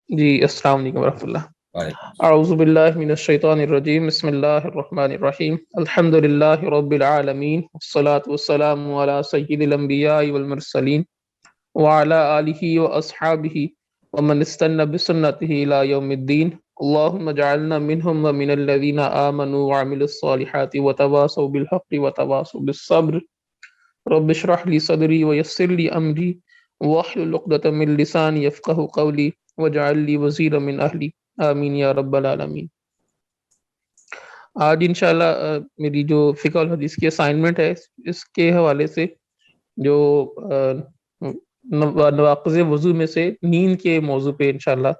جی السلام علیکم ورحمۃ اللہ۔ وعلیکم اعوذ باللہ من الشیطان الرجیم، بسم اللہ الرحمن الرحیم، الحمد للہ رب العالمین، والصلاة والسلام علی سید الانبیاء والمرسلین وعلی آلہ واصحابہ ومن استنى بسنته الى یوم الدین، اللہم اجعلنا منہم ومن الذین آمنوا وعملوا الصالحات وتواصوا بالحق وتواصوا بالصبر، رب اشرح لی صدری ویسر لی امری واحلل عقدۃ من لسانی یفقہوا قولی وجعل لی وزیرا من اہلی، آمین یا رب العالمین۔ آج انشاءاللہ میری جو فقہ الحدیث کی اسائنمنٹ ہے اس کے حوالے سے جو نواقض وضو میں سے نیند کے موضوع پہ انشاءاللہ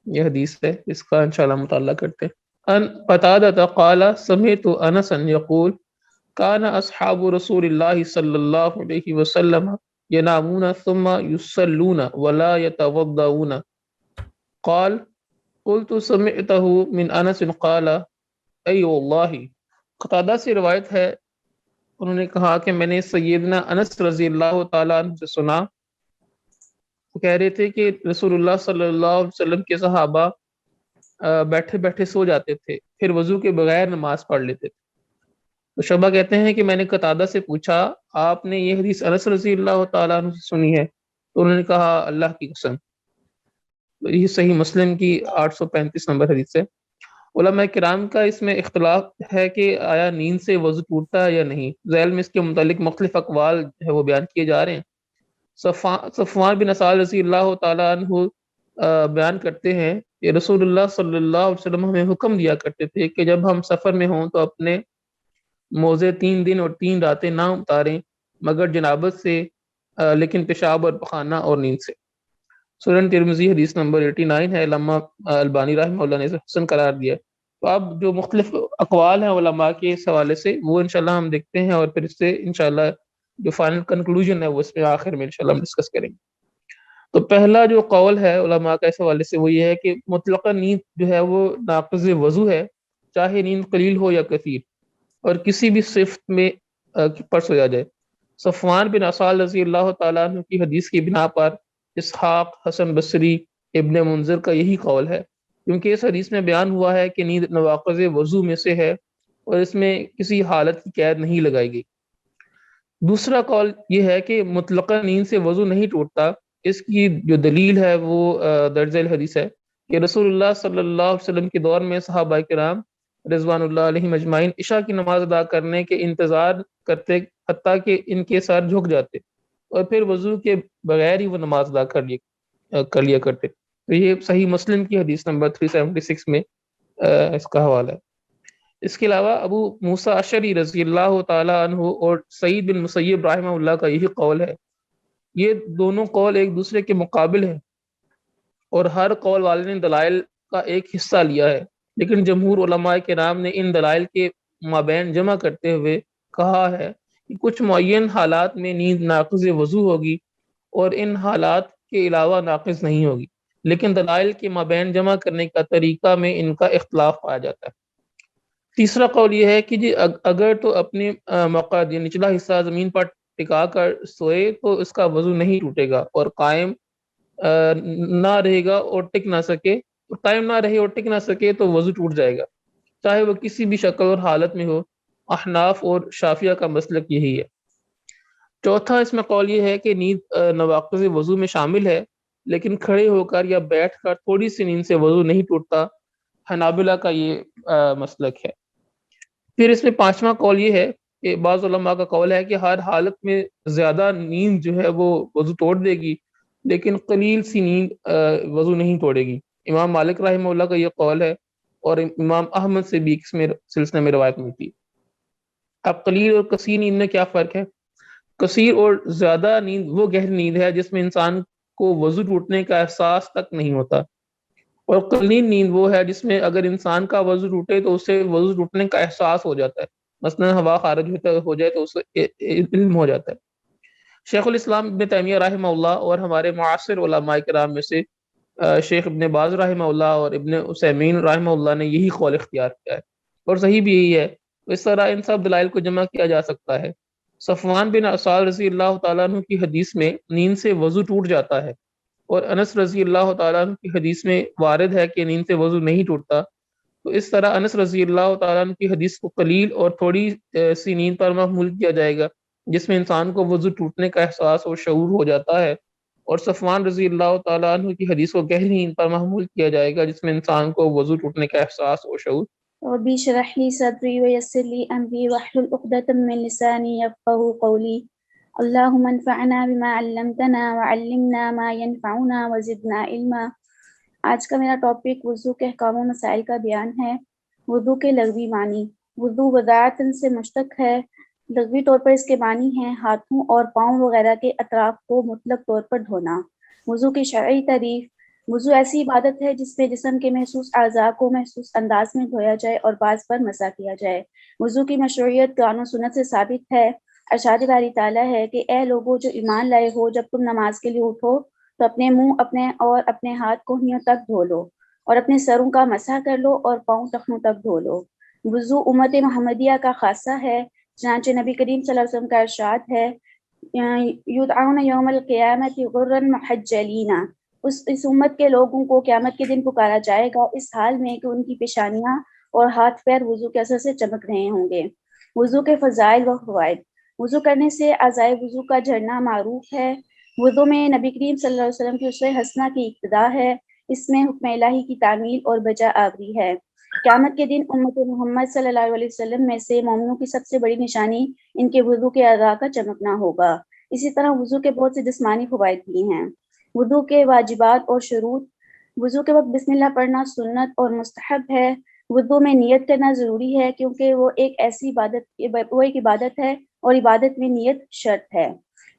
یہ حدیث ہے، اس کا انشاءاللہ مطالعہ کرتے ہیں۔ ان قتادہ قال سمعت انسا یقول کان اصحاب رسول اللہ صلی اللہ علیہ وسلم ینامون ثم یصلون ولا یتوضؤون، قال قلت سمعته من انس قال ای واللہ۔ قتادہ سے روایت ہے، انہوں نے کہا کہ میں نے سیدنا انس رضی اللہ تعالیٰ عنہ سے سنا، وہ کہہ رہے تھے کہ رسول اللہ صلی اللہ علیہ وسلم کے صحابہ بیٹھے بیٹھے سو جاتے تھے، پھر وضو کے بغیر نماز پڑھ لیتے تھے۔ تو شعبہ کہتے ہیں کہ میں نے قتادہ سے پوچھا آپ نے یہ حدیث انس رضی اللہ تعالیٰ عنہ سے سنی ہے؟ تو انہوں نے کہا اللہ کی قسم۔ یہ صحیح مسلم کی 835 نمبر حدیث ہے۔ علماء کرام کا اس میں اختلاف ہے کہ آیا نیند سے وضو ٹوٹتا ہے یا نہیں۔ ذیل میں اس کے متعلق مختلف اقوال جو ہے وہ بیان کیے جا رہے ہیں۔ صفوان بن اسال رضی اللہ تعالیٰ عنہ بیان کرتے ہیں کہ رسول اللہ صلی اللہ علیہ وسلم ہمیں حکم دیا کرتے تھے کہ جب ہم سفر میں ہوں تو اپنے موزے 3 دن اور 3 راتیں نہ اتاریں مگر جنابت سے، لیکن پیشاب اور پخانہ اور نیند سے۔ سنن ترمذی حدیث نمبر 89 ہے، علامہ البانی رحمہ اللہ نے اسے حسن قرار دیا۔ تو اب جو مختلف اقوال ہیں علماء کے اس حوالے سے وہ انشاءاللہ ہم دیکھتے ہیں، اور پھر اس سے انشاءاللہ جو فائنل کنکلوژن ہے وہ اس میں آخر میں انشاءاللہ ہم ڈسکس کریں گے۔ تو پہلا جو قول ہے علماء کا اس حوالے سے وہ یہ ہے کہ مطلقہ نیند جو ہے وہ ناقض وضو ہے، چاہے نیند قلیل ہو یا کثیر، اور کسی بھی صفت میں پر سویا جائے۔ صفوان بن اسال رضی اللہ تعالیٰ عنہ کی حدیث کی بنا پر اسحاق، حسن بصری، ابن منذر کا یہی قول ہے، کیونکہ اس حدیث میں بیان ہوا ہے کہ نیند نواقض وضو میں سے ہے اور اس میں کسی حالت کی قید نہیں لگائی گئی۔ دوسرا قول یہ ہے کہ مطلقہ نیند سے وضو نہیں ٹوٹتا۔ اس کی جو دلیل ہے وہ درج ذیل حدیث ہے کہ رسول اللہ صلی اللہ علیہ وسلم کے دور میں صحابہ کرام رضوان اللہ علیہم اجمعین عشاء کی نماز ادا کرنے کے انتظار کرتے حتیٰ کہ ان کے سر جھک جاتے اور پھر وضو کے بغیر ہی وہ نماز ادا کر لیا کرتے۔ تو یہ صحیح مسلم کی حدیث نمبر 376 میں اس کا حوالہ ہے۔ اس کے علاوہ ابو موسیٰ اشعری رضی اللہ تعالیٰ عنہ اور سعید بن مسیب رحمہ اللہ کا یہی قول ہے۔ یہ دونوں قول ایک دوسرے کے مقابل ہیں اور ہر قول والے نے دلائل کا ایک حصہ لیا ہے، لیکن جمہور علماء کرام نے ان دلائل کے مابین جمع کرتے ہوئے کہا ہے کہ کچھ معین حالات میں نیند ناقض وضو ہوگی اور ان حالات کے علاوہ ناقض نہیں ہوگی، لیکن دلائل کے مابین جمع کرنے کا طریقہ میں ان کا اختلاف پایا جاتا ہے۔ تیسرا قول یہ ہے کہ جی اگر تو اپنے مقعد یا نچلا حصہ زمین پر ٹکا کر سوئے تو اس کا وضو نہیں ٹوٹے گا، اور قائم نہ رہے گا اور ٹک نہ سکے، قائم نہ رہے اور ٹک نہ سکے تو وضو ٹوٹ جائے گا، چاہے وہ کسی بھی شکل اور حالت میں ہو۔ احناف اور شافعہ کا مسلک یہی ہے۔ چوتھا اس میں قول یہ ہے کہ نیند نواقض وضو میں شامل ہے، لیکن کھڑے ہو کر یا بیٹھ کر تھوڑی سی نیند سے وضو نہیں ٹوٹتا، حنابلہ کا یہ مسلک ہے۔ پھر اس میں پانچواں قول یہ ہے کہ بعض علماء کا قول ہے کہ ہر حالت میں زیادہ نیند جو ہے وہ وضو توڑ دے گی، لیکن قلیل سی نیند وضو نہیں توڑے گی۔ امام مالک رحمہ اللہ کا یہ قول ہے، اور امام احمد سے بھی اس میں سلسلے میں روایت ملتی ہے۔ اب قلیل اور کثیر نیند میں کیا فرق ہے؟ کثیر اور زیادہ نیند وہ گہری نیند ہے جس میں انسان کو وضو ٹوٹنے کا احساس تک نہیں ہوتا، اور قلیل نیند وہ ہے جس میں اگر انسان کا وضو ٹوٹے تو اسے وضو ٹوٹنے کا احساس ہو جاتا ہے، مثلا ہوا خارج ہو جائے تو اسے علم ہو جاتا ہے۔ شیخ الاسلام ابن تیمیہ رحمہ اللہ اور ہمارے معاصر علماء کرام میں سے شیخ ابن باز رحمہ اللہ اور ابن عثیمین رحمہ اللہ نے یہی قول اختیار کیا ہے، اور صحیح بھی یہی ہے۔ اس طرح ان سب دلائل کو جمع کیا جا سکتا ہے۔ صفوان بن اسال رضی اللہ تعالیٰ عنہ کی حدیث میں نیند سے وضو ٹوٹ جاتا ہے اور انس رضی اللہ تعالیٰ عنہ کی حدیث میں وارد ہے کہ نیند سے وضو نہیں ٹوٹتا، تو اس طرح انس رضی اللہ تعالیٰ عنہ کی حدیث کو قلیل اور تھوڑی سی نیند پر محمول کیا جائے گا جس میں انسان کو وضو ٹوٹنے کا احساس اور شعور ہو جاتا ہے، اور صفوان رضی اللہ تعالیٰ عنہ کی حدیث کو گہری نیند پر محمول کیا جائے گا جس میں انسان کو وضو ٹوٹنے کا احساس اور شعور۔ ربی اشرح لی صدری ویسر لی امری واحلل عقدۃ من لسانی یفقهوا قولی اللهم انفعنا بما علمتنا وعلمنا ما ينفعنا وزدنا علما۔ آج کا میرا ٹاپک وضو کے احکام و مسائل کا بیان ہے۔ وضو کے لغوی معنی۔ وضو وضاعتن سے مشتق ہے، لغوی طور پر اس کے معنی ہیں ہاتھوں اور پاؤں وغیرہ کے اطراف کو مطلق طور پر دھونا۔ وضو کی شرعی تعریف۔ وضو ایسی عبادت ہے جس میں جسم کے محسوس اعضاء کو محسوس انداز میں دھویا جائے اور بعض پر مسح کیا جائے۔ وضو کی مشروعیت قرآن و سنت سے ثابت ہے۔ ارشاد باری تعالیٰ ہے کہ اے لوگو جو ایمان لائے ہو، جب تم نماز کے لیے اٹھو تو اپنے منہ اپنے ہاتھ کوہنیوں تک دھو لو اور اپنے سروں کا مسح کر لو اور پاؤں ٹخنوں تک دھو لو۔ وضو امت محمدیہ کا خاصہ ہے، چنانچہ نبی کریم صلی اللہ علیہ وسلم کا ارشاد ہے یدعون یوم القیامت غرا محجلین، اس امت کے لوگوں کو قیامت کے دن پکارا جائے گا اس حال میں کہ ان کی پیشانیاں اور ہاتھ پیر وضو کے اثر سے چمک رہے ہوں گے۔ وضو کے فضائل و فوائد۔ وضو کرنے سے اعضائے وضو کا جھڑنا معروف ہے۔ وضو میں نبی کریم صلی اللہ علیہ وسلم کی اسوہ حسنہ کی اقتدا ہے، اس میں حکم الہی کی تعمیل اور بجا آوری ہے۔ قیامت کے دن امت محمد صلی اللہ علیہ وسلم میں سے مومنوں کی سب سے بڑی نشانی ان کے وضو کے اعضاء کا چمکنا ہوگا۔ اسی طرح وضو کے بہت سے جسمانی فوائد بھی ہیں۔ وضو کے واجبات اور شروط۔ وضو کے وقت بسم اللہ پڑھنا سنت اور مستحب ہے۔ وضو میں نیت کرنا ضروری ہے کیونکہ وہ ایک عبادت ہے اور عبادت میں نیت شرط ہے۔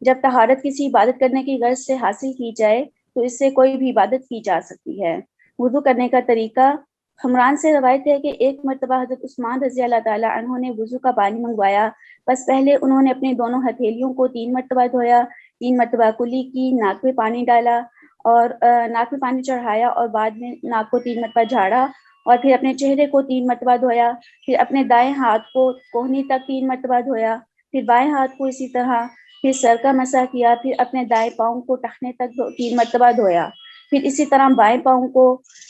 جب طہارت کسی عبادت کرنے کی غرض سے حاصل کی جائے تو اس سے کوئی بھی عبادت کی جا سکتی ہے۔ وضو کرنے کا طریقہ۔ حمران سے روایت ہے کہ ایک مرتبہ حضرت عثمان رضی اللہ تعالیٰ عنہ نے وضو کا پانی منگوایا، بس پہلے انہوں نے اپنی دونوں ہتھیلیوں کو 3 مرتبہ دھویا، 3 مرتبہ کلی کی، ناک میں پانی ڈالا اور ناک میں پانی چڑھایا اور بعد میں ناک کو 3 مرتبہ جھاڑا اور پھر اپنے چہرے کو 3 مرتبہ دھویا، پھر اپنے دائیں ہاتھ کو کوہنی تک 3 مرتبہ دھویا، پھر بائیں ہاتھ کو اسی طرح، پھر سر کا مسح کیا، پھر اپنے دائیں پاؤں کو ٹخنے تک 3 مرتبہ دھویا، پھر اسی طرح بائیں پاؤں کو۔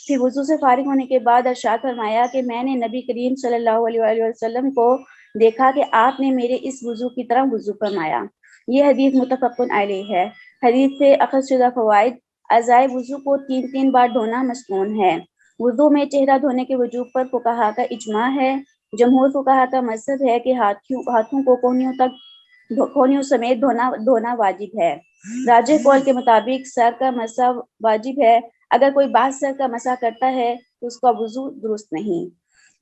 پھر وضو سے فارغ ہونے کے بعد ارشاد فرمایا کہ میں نے نبی کریم صلی اللہ علیہ وآلہ وسلم کو دیکھا کہ آپ نے میرے اس وضو کی طرح وضو فرمایا۔ یہ حدیث متفق علیہ ہے۔ حدیث سے اخذ شدہ فوائد۔ اعضائے وضو کو 3 بار دھونا مسنون ہے۔ وضو میں چہرہ دھونے کے وجوب پر فقہا کا اجماع ہے۔ جمہور فقہا کا مذہب ہے کہ ہاتھوں کو کوہنیوں سمیت دھونا واجب ہے۔ راجح قول کے مطابق سر کا مسح واجب ہے، اگر کوئی بعض سر کا مسح کرتا ہے تو اس کا وضو درست نہیں۔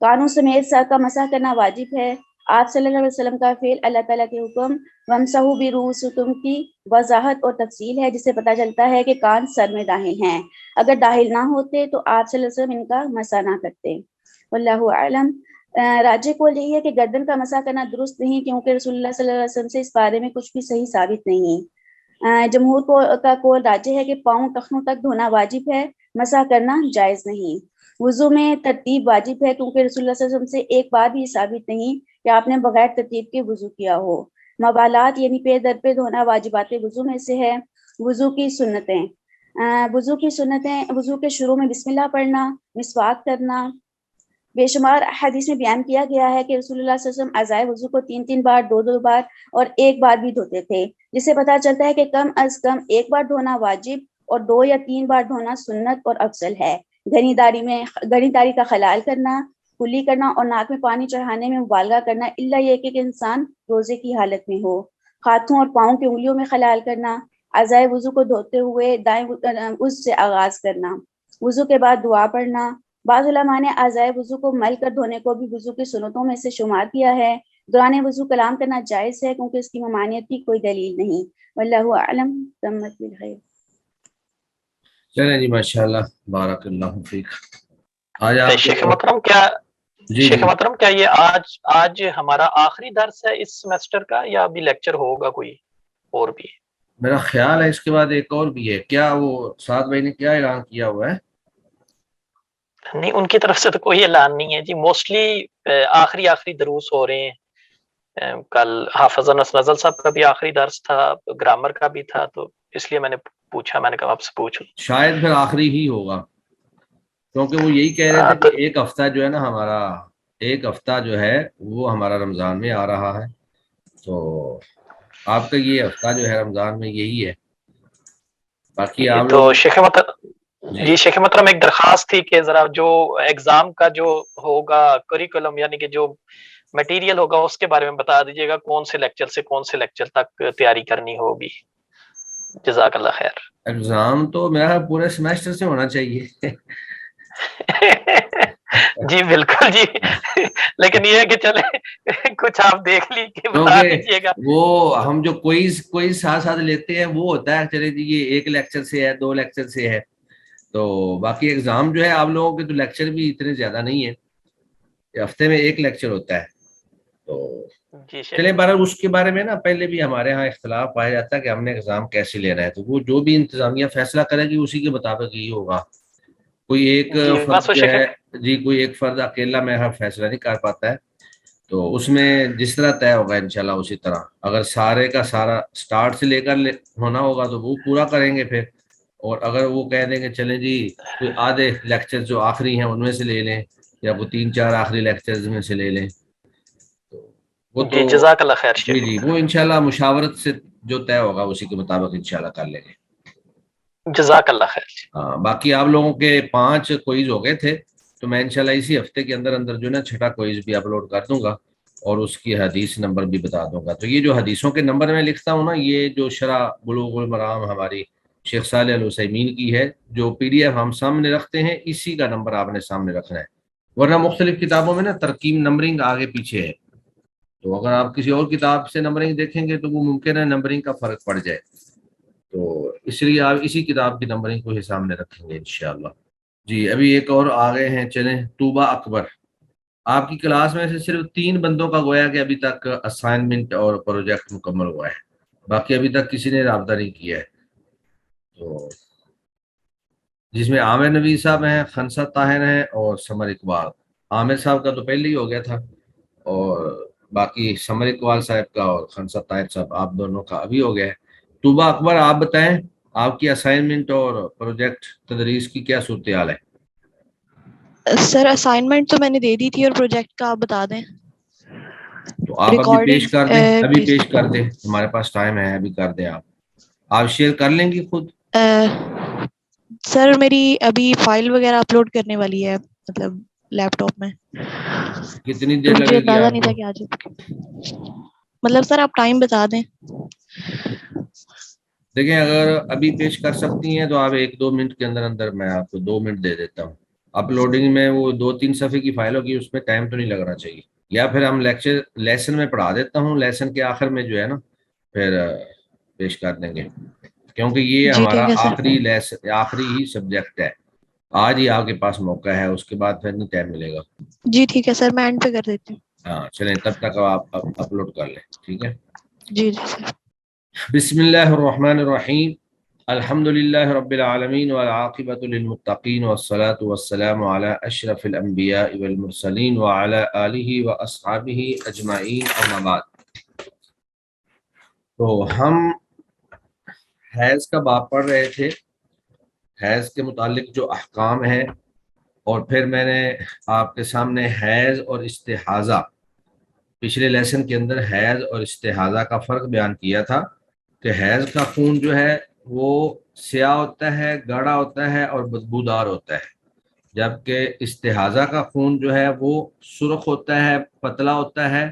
کانوں سمیت سر کا مسح کرنا واجب ہے۔ آپ صلی اللہ علیہ وسلم کا فعل اللہ تعالیٰ کے حکم وَامْسَحُوا بِرُؤُوسِکُم کی وضاحت اور تفصیل ہے، جس سے پتہ چلتا ہے کہ کان سر میں داخل ہیں، اگر داخل نہ ہوتے تو آپ صلی اللہ علیہ وسلم ان کا مسح نہ کرتے۔ واللہ اعلم۔ راجح قول یہی ہے کہ گردن کا مسح کرنا درست نہیں، کیونکہ رسول اللہ صلی اللہ علیہ وسلم سے اس بارے میں کچھ بھی صحیح ثابت نہیں۔ جمہور کا قول راجح ہے کہ پاؤں ٹخنوں تک دھونا واجب ہے، مسح کرنا جائز نہیں۔ وضو میں ترتیب واجب ہے کیونکہ رسول اللہ صلی اللہ علیہ وسلم سے ایک بار بھی ثابت نہیں کہ آپ نے بغیر ترتیب کے وضو کیا ہو۔ موالات یعنی پے در پہ دھونا واجبات وضو میں سے ہے۔ وضو کی سنتیں۔ وضو کے شروع میں بسم اللہ پڑھنا، مسواک کرنا۔ بے شمار حدیث میں بیان کیا گیا ہے کہ رسول اللہ صلی اللہ علیہ وسلم اعضائے وضو کو 3 بار، 2 بار اور 1 بار بھی دھوتے تھے، جس سے پتہ چلتا ہے کہ کم از کم 1 بار دھونا واجب اور 2 یا 3 بار دھونا سنت اور افضل ہے۔ گھنی داڑھی کا خلال کرنا، کلی کرنا اور ناک میں پانی چڑھانے میں مبالغہ کرنا، الا یہ کہ انسان روزے کی حالت میں ہو۔ ہاتھوں اور پاؤں کی انگلیوں میں خلال کرنا، اعضائے وضو کو دھوتے ہوئے دائیں اس سے آغاز کرنا، وضو کے بعد دعا پڑھنا۔ بعض علماء نے اعضائے وضو کو مل کر دھونے کو بھی وضو کی سنتوں میں سے شمار کیا ہے۔ دوران وضو کلام کرنا جائز ہے کیونکہ اس کی ممانعت کی کوئی دلیل نہیں۔ واللہ اعلم۔ تمت بالخیر۔ چلیں جی، ماشاءاللہ، بارک اللہ فیک۔ شیخ محترم کیا یہ آج ہمارا آخری درس ہے اس سیمسٹر کا یا ابھی لیکچر ہوگا کوئی اور بھی؟ میرا خیال ہے اس کے بعد ایک اور بھی ہے۔ کیا وہ سعد بھائی نے کیا اعلان کیا ہوا ہے؟ نہیں، ان کی طرف سے تو کوئی اعلان نہیں ہے جی۔ موسٹلی آخری دروس ہو رہے ہیں۔ کل حافظ انس نزل صاحب کا بھی آخری درس تھا، گرامر کا بھی تھا، تو اس لیے میں نے پوچھا, میں نے کہا آپ سے پوچھوں. شاید پھر آخری ہی ہوگا, کیونکہ وہ یہی کہہ رہے تھے کہ ایک ہفتہ جو ہے نا ہمارا, ایک ہفتہ جو ہے وہ ہمارا رمضان میں آ رہا ہے, تو آپ کا یہ ہفتہ جو ہے رمضان میں یہی ہے. باقی آپ تو لوگ شیخ محترم, جی شیخ محترم ایک درخواست تھی کہ ذرا جو ایگزام کا جو ہوگا کریکولم یعنی کہ جو مٹیریل ہوگا اس کے بارے میں بتا دیجیے گا, کون سے لیکچر سے کون سے لیکچر تک تیاری کرنی ہوگی. جزاک اللہ خیر. ایگزام تو میرا پورے سیمیسٹر سے ہونا چاہیے. جی بالکل جی, لیکن یہ ہے کہ چلے کچھ آپ دیکھ لی کہ بتا کیونکہ دیجیے گا. وہ ہم جو کوئی ساتھ ساتھ لیتے ہیں وہ ہوتا ہے چلے جی یہ ایک لیکچر سے ہے, 2 لیکچر سے ہے, تو باقی ایگزام جو ہے آپ لوگوں کے تو لیکچر بھی اتنے زیادہ نہیں ہے, ہفتے میں 1 لیکچر ہوتا ہے. تو چلے بہرحال اس کے بارے میں نا پہلے بھی ہمارے ہاں اختلاف پایا جاتا ہے کہ ہم نے ایگزام کیسے لینا ہے, تو وہ جو بھی انتظامیہ فیصلہ کرے گی اسی کے مطابق ہی ہوگا. کوئی ایک فرد جو ہے جی, کوئی ایک فرد اکیلا میں ہر فیصلہ نہیں کر پاتا ہے, تو اس میں جس طرح طے ہوگا انشاءاللہ اسی طرح. اگر سارے کا سارا سٹارٹ سے لے کر ہونا ہوگا تو وہ پورا کریں گے پھر, اور اگر وہ کہہ دیں گے چلیں جی کوئی آدھے لیکچر جو آخری ہیں ان میں سے لے لیں, یا وہ 3-4 آخری لیکچرز میں سے لے لیں, تو وہ تو جزاک اللہ خیر. جی وہ انشاءاللہ مشاورت سے جو طے ہوگا اسی کے مطابق انشاءاللہ کر لیں گے. جزاک اللہ خیر. ہاں, باقی آپ لوگوں کے 5 کوئز ہو گئے تھے, تو میں انشاءاللہ اسی ہفتے کے اندر جو نا 6ٹھا کوئز بھی اپلوڈ کر دوں گا, اور اس کی حدیث نمبر بھی بتا دوں گا. تو یہ جو حدیثوں کے نمبر میں لکھتا ہوں نا, یہ جو شرح بلوغ المرام ہماری شیخ صالح العثیمین کی ہے, جو PDF ہم سامنے رکھتے ہیں اسی کا نمبر آپ نے سامنے رکھنا ہے, ورنہ مختلف کتابوں میں نا ترکیب نمبرنگ آگے پیچھے ہے, تو اگر آپ کسی اور کتاب سے نمبرنگ دیکھیں گے تو وہ ممکن ہے نمبرنگ کا فرق پڑ جائے, تو اس لیے آپ اسی کتاب کی نمبرنگ کو ہی سامنے رکھیں گے انشاءاللہ. جی ابھی ایک اور آگے ہیں, چلیں طوبہ اکبر. آپ کی کلاس میں سے صرف 3 بندوں کا گویا کہ ابھی تک اسائنمنٹ اور پروجیکٹ مکمل ہوا ہے, باقی ابھی تک کسی نے رابطہ نہیں کیا ہے. تو جس میں عامر نبی صاحب ہیں, خنسا طاہر ہیں اور سمر اقبال. عامر صاحب کا تو پہلے ہی ہو گیا تھا, اور باقی سمر اقبال صاحب کا اور خنسا طاہر صاحب آپ دونوں کا ابھی ہو گیا ہے. طوبہ اکبر آپ بتائیں آپ کی اسائنمنٹ اور پروجیکٹ تدریس کی کیا صورتحال ہے؟ سر اسائنمنٹ تو میں نے دے دی تھی, اور پروجیکٹ کا آپ بتا دیں. تو آپ ابھی پیش کر دیں, ابھی پیش کر دیں, ہمارے پاس ٹائم ہے, ابھی کر دیں. آپ شیئر کر لیں گی خود؟ سر میری ابھی فائل وغیرہ اپلوڈ کرنے والی ہے, مطلب لیپ ٹاپ میں. کتنی دیر لگے گی اندازہ آپ نہیں کو؟ تھا کہ آج, مطلب سر آپ ٹائم بتا دیں. دیکھیں اگر ابھی پیش کر سکتی ہیں تو آپ 1-2 منٹ کے اندر اندر میں آپ کو 2 منٹ دے دیتا ہوں. اپلوڈنگ میں وہ 2-3 صفحے کی فائل ہوگی, اس میں ٹائم تو نہیں لگنا چاہیے, یا پھر ہم لیسن میں پڑھا دیتا ہوں, لیسن کے آخر میں جو ہے نا پھر پیش کر دیں گے, کیونکہ یہ جی ہمارا ٹھیک ہے سر. آخری ہی سبجیکٹ ہے. آج ہی آپ کے پاس موقع ہے, اس کے بعد پھر نہیں ٹائم ملے گا. جی ٹھیک ہے سر, میں اینڈ پہ کر دیتی ہوں. ہاں چلیں, تب تک آپ اپلوڈ کر لیں. ٹھیک ہے, جی جی سر. بسم اللہ الرحمن الرحیم. الحمد للہ رب العالمین والعاقبۃ للمتقین والصلاة والسلام علی اشرف الانبیاء والمرسلین وعلی آلہ واصحابہ اجمعین, اما بعد. تو ہم حیض کا باب پڑھ رہے تھے, حیض کے متعلق جو احکام ہیں, اور پھر میں نے آپ کے سامنے حیض اور استحاضہ, پچھلے لیسن کے اندر حیض اور استحاضہ کا فرق بیان کیا تھا کہ حیض کا خون جو ہے وہ سیاہ ہوتا ہے, گاڑھا ہوتا ہے اور بدبودار ہوتا ہے, جبکہ استحاضہ کا خون جو ہے وہ سرخ ہوتا ہے, پتلا ہوتا ہے,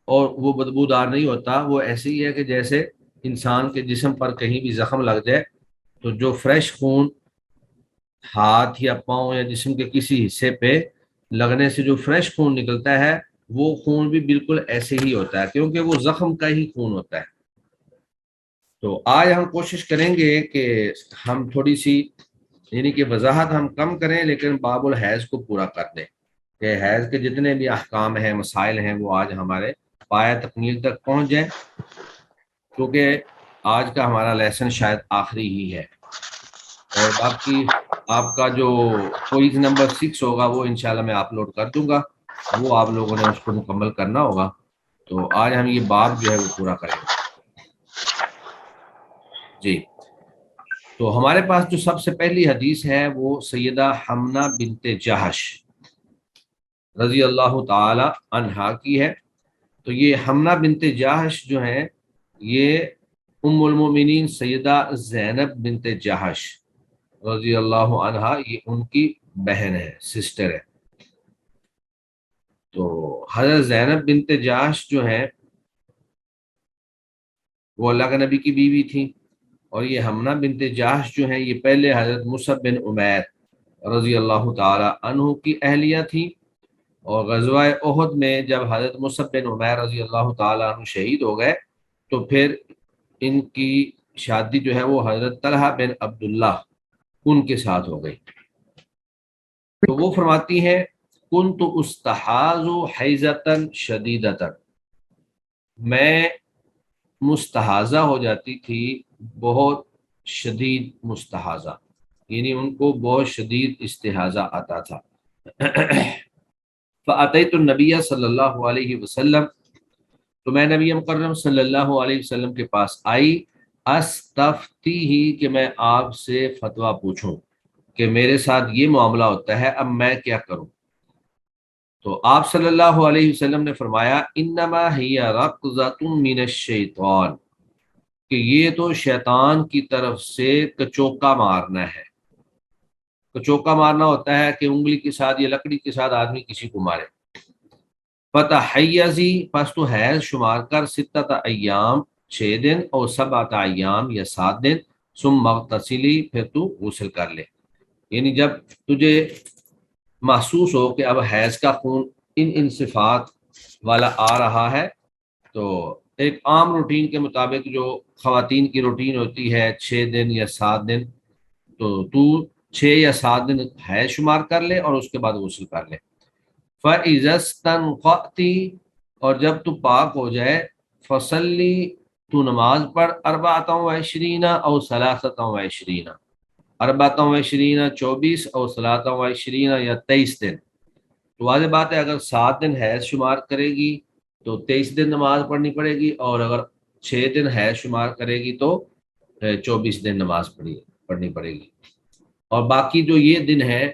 اور وہ بدبودار نہیں ہوتا. وہ ایسے ہی ہے کہ جیسے انسان کے جسم پر کہیں بھی زخم لگ جائے تو جو فریش خون ہاتھ یا پاؤں یا جسم کے کسی حصے پہ لگنے سے جو فریش خون نکلتا ہے, وہ خون بھی بالکل ایسے ہی ہوتا ہے, کیونکہ وہ زخم کا ہی خون ہوتا ہے. تو آج ہم کوشش کریں گے کہ ہم تھوڑی سی یعنی کہ وضاحت ہم کم کریں, لیکن باب الحیض کو پورا کر دیں, کہ حیض کے جتنے بھی احکام ہیں, مسائل ہیں, وہ آج ہمارے پایہ تکمیل تک پہنچ جائیں, کیونکہ آج کا ہمارا لیسن شاید آخری ہی ہے. اور باقی آپ کا جو کوئز نمبر 6 ہوگا وہ انشاءاللہ میں اپلوڈ کر دوں گا, وہ آپ لوگوں نے اس کو مکمل کرنا ہوگا. تو آج ہم یہ باب جو ہے وہ پورا کریں گے. جی تو ہمارے پاس جو سب سے پہلی حدیث ہے وہ سیدہ حمنہ بنت جہش رضی اللہ تعالی عنہا کی ہے. تو یہ حمنہ بنت جہش جو ہیں یہ ام المومنین سیدہ زینب بنت جہش رضی اللہ عنہا یہ ان کی بہن ہے، سسٹر ہے. تو حضرت زینب بنت جہش جو ہیں وہ اللہ کے نبی کی بیوی تھیں، اور یہ حمنہ بنت جہش جو ہیں یہ پہلے حضرت مصعب بن عمیر رضی اللہ تعالی عنہ کی اہلیہ تھیں. اور غزوہ احد میں جب حضرت مصعب بن عمیر رضی اللہ تعالی عنہ شہید ہو گئے تو پھر ان کی شادی جو ہے وہ حضرت طلحہ بن عبداللہ ان کے ساتھ ہو گئی. تو وہ فرماتی ہیں کنت استحاذ حیضۃ شدیدۃ، میں مستحاضہ ہو جاتی تھی بہت شدید مستحاضہ، یعنی ان کو بہت شدید استحاضہ آتا تھا. فأتیت النبی صلی اللہ علیہ وسلم، تو میں نبی مکرم صلی اللہ علیہ وسلم کے پاس آئی، استفتی ہی کہ میں آپ سے فتویٰ پوچھوں کہ میرے ساتھ یہ معاملہ ہوتا ہے، اب میں کیا کروں. تو آپ صلی اللہ علیہ وسلم نے فرمایا انما ہی رقضۃ من الشیطان، کہ یہ تو شیطان کی طرف سے کچوکا مارنا ہے. کچوکا مارنا ہوتا ہے کہ انگلی کے ساتھ یا لکڑی کے ساتھ آدمی کسی کو مارے. فتحیزی، پس تو حیض شمار کر، ستۃ ایام 6 دن، اور 7 ایام یا 7 دن، ثم مغتسلی، پھر تو غسل کر لے. یعنی جب تجھے محسوس ہو کہ اب حیض کا خون ان صفات والا آ رہا ہے، تو ایک عام روٹین کے مطابق جو خواتین کی روٹین ہوتی ہے 6 دن یا 7 دن، تو 6 یا 7 دن حیض شمار کر لے اور اس کے بعد غسل کر لے. فَإِذَا اسْتَنْقَعْتِ، اور جب تو پاک ہو جائے، فَصَلِّ، تو نماز پڑھ، 24 اور 23، 24 24 اور 23 یا 23 دن. تو واضح بات ہے اگر 7 دن حیض شمار کرے گی تو 23 دن نماز پڑھنی پڑے گی، اور اگر 6 دن حیض شمار کرے گی تو 24 دن نماز پڑھنی پڑے گی. اور باقی جو یہ دن ہے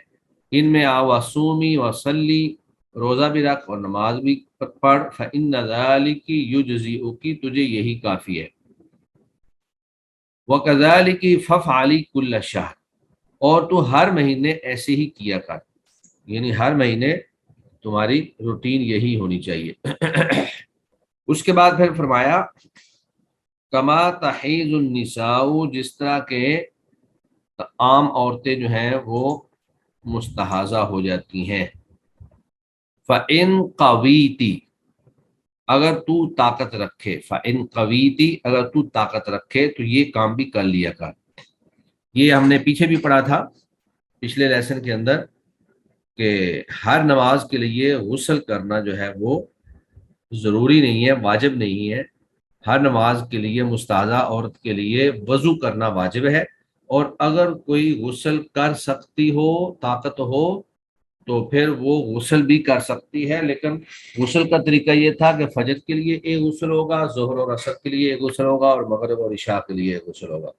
ان میں وصومی وصلی، روزہ بھی رکھ اور نماز بھی پڑھ، فإن ذلک یجزئک، تجھے یہی کافی ہے. وکذلک فافعلی کل شہر، اور تو ہر مہینے ایسے ہی کیا کر، یعنی ہر مہینے تمہاری روٹین یہی ہونی چاہیے. اس کے بعد پھر فرمایا کما تحیض النساء، جس طرح کے عام عورتیں جو ہیں وہ مستحاضہ ہو جاتی ہیں. فَإِن قَوِيتِ، اگر تو طاقت رکھے، فَإِن قَوِيتِ، اگر تو طاقت رکھے تو یہ کام بھی کر لیا کر. یہ ہم نے پیچھے بھی پڑھا تھا پچھلے لیسن کے اندر کہ ہر نماز کے لیے غسل کرنا جو ہے وہ ضروری نہیں ہے، واجب نہیں ہے. ہر نماز کے لیے مستحاضہ عورت کے لیے وضو کرنا واجب ہے، اور اگر کوئی غسل کر سکتی ہو، طاقت ہو، تو پھر وہ غسل بھی کر سکتی ہے. لیکن غسل کا طریقہ یہ تھا کہ فجر کے لیے ایک غسل ہوگا، ظہر اور عصر کے لیے ایک غسل ہوگا، اور مغرب اور عشاء کے لیے ایک غسل ہوگا.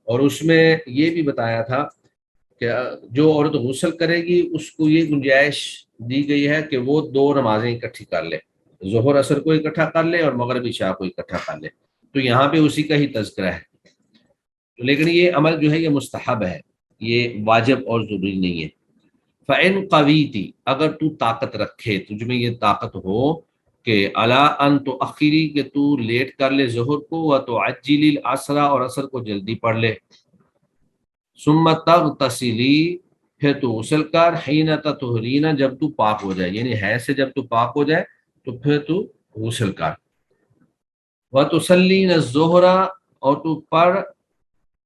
اور اس میں یہ بھی بتایا تھا کہ جو عورت غسل کرے گی اس کو یہ گنجائش دی گئی ہے کہ وہ 2 نمازیں اکٹھی کر لے، ظہر عصر کو اکٹھا کر لے اور مغرب عشاء کو اکٹھا کر لے. تو یہاں پہ اسی کا ہی تذکرہ ہے. لیکن یہ عمل جو ہے یہ مستحب ہے، یہ واجب اور ضروری نہیں ہے. فَإِن قَوِيتِ، اگر تو طاقت رکھے، تجھ میں یہ طاقت ہو کہ عَلَىٰ أَن تُؤَخِّرِي، کہ تو لیٹ کر لے ظہر کو، وَتُعَجِّلِ الْعَصْرَ، اور عصر کو جلدی پڑھ لے. ثُمَّ تَغْتَسِلِي، پھر تو غسل کر، حِينَ تَطْهُرِينَ، جب تو پاک ہو جائے، یعنی حیض سے جب تو پاک ہو جائے تو پھر تو غسل کر. وَتُصَلِّينَ الظُّهْرَ، اور تو پڑھ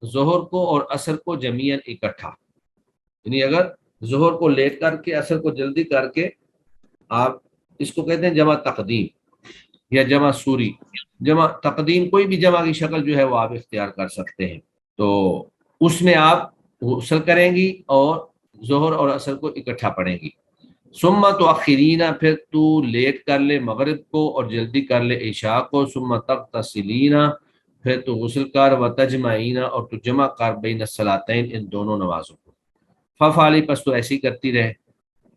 ظہر کو اور عصر کو جمیعاً اکٹھا. یعنی اگر ظہر کو لیٹ کر کے عصر کو جلدی کر کے، آپ اس کو کہتے ہیں جمع تقدیم یا جمع سوری. جمع تقدیم کوئی بھی جمع کی شکل جو ہے وہ آپ اختیار کر سکتے ہیں. تو اس میں آپ غسل کریں گی اور ظہر اور عصر کو اکٹھا پڑھیں گی. ثم تؤخرین، پھر تو لیٹ کر لے مغرب کو اور جلدی کر لے عشاء کو. ثم تغتسلین، پھر تو غسل کر، و تجمعین اور تو جمع کر بین الصلاتین ان دونوں نمازوں کو، ففعلی پس تو ایسی کرتی رہے،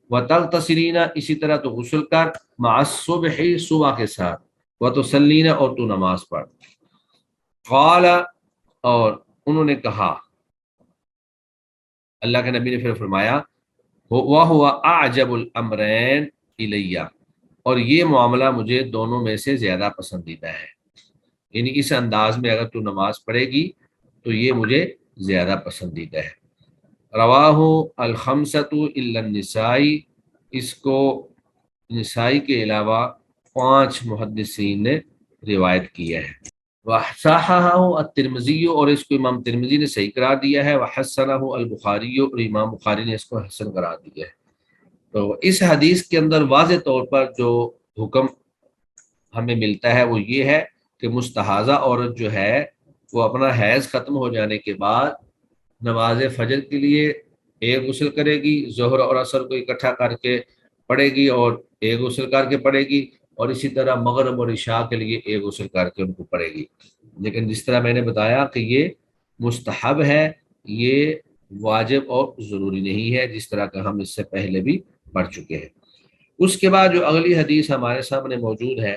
و تغتسلین اسی طرح تو غسل کر، مع الصبح صبح کے ساتھ، و تصلین اور تو نماز پڑھ۔ قال اور انہوں نے کہا، اللہ کے نبی نے پھر فرمایا، وَهُوَ أَعْجَبُ الْأَمْرَيْنِ إِلَيَّ، اور یہ معاملہ مجھے دونوں میں سے زیادہ پسندیدہ ہے، یعنی اس انداز میں اگر تو نماز پڑھے گی تو یہ مجھے زیادہ پسندیدہ ہے۔ رواہ الخمسۃ الا النسائی، اس کو نسائی کے علاوہ 5 محدثین نے روایت کیا ہے۔ وصححہ الترمذی، اور اس کو امام ترمذی نے صحیح قرار دیا ہے، وحسنہ البخاری، اور امام بخاری نے اس کو حسن قرار دیا ہے۔ تو اس حدیث کے اندر واضح طور پر جو حکم ہمیں ملتا ہے وہ یہ ہے کہ مستحاضہ عورت جو ہے وہ اپنا حیض ختم ہو جانے کے بعد نماز فجر کے لیے ایک غسل کرے گی، ظہر اور عصر کو اکٹھا کر کے پڑھے گی اور ایک غسل کر کے پڑھے گی، اور اسی طرح مغرب اور عشاء کے لیے ایک غسل کر کے ان کو پڑھے گی۔ لیکن جس طرح میں نے بتایا کہ یہ مستحب ہے، یہ واجب اور ضروری نہیں ہے، جس طرح کا ہم اس سے پہلے بھی پڑھ چکے ہیں۔ اس کے بعد جو اگلی حدیث ہمارے سامنے موجود ہے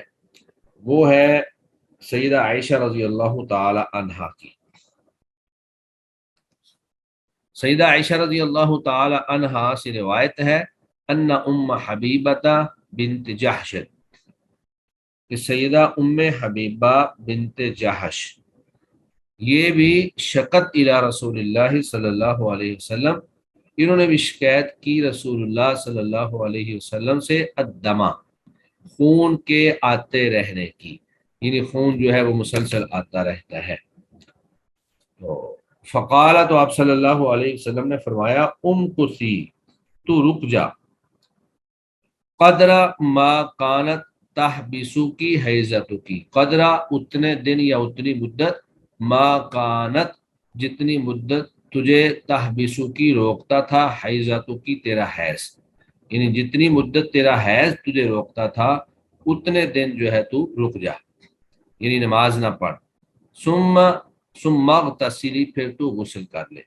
وہ ہے سیدہ عائشہ رضی اللہ تعالی عنہا کی۔ سیدہ عائشہ رضی اللہ تعالی عنہا سے روایت ہے، ان ام حبیبہ بنت جحش، کہ سیدہ ام حبیبہ بنت جحش یہ بھی شکت الی رسول اللہ صلی اللہ علیہ وسلم، انہوں نے بھی شکایت کی رسول اللہ صلی اللہ علیہ وسلم سے، الدمہ خون کے آتے رہنے کی، یعنی خون جو ہے وہ مسلسل آتا رہتا ہے۔ تو فقال، تو آپ صلی اللہ علیہ وسلم نے فرمایا، امکثی تو رک جا، قدر ما کانت تحبسو کی حیضتو کی، قدر اتنے دن یا اتنی مدت، ما کانت جتنی مدت تجھے تحبسو کی روکتا تھا، حیضتو کی تیرا حیض، یعنی جتنی مدت تیرا حیض تجھے روکتا تھا اتنے دن جو ہے تو رک جا، یعنی نماز نہ پڑھ، ثم اغتسلی پھر تو غسل کر لے،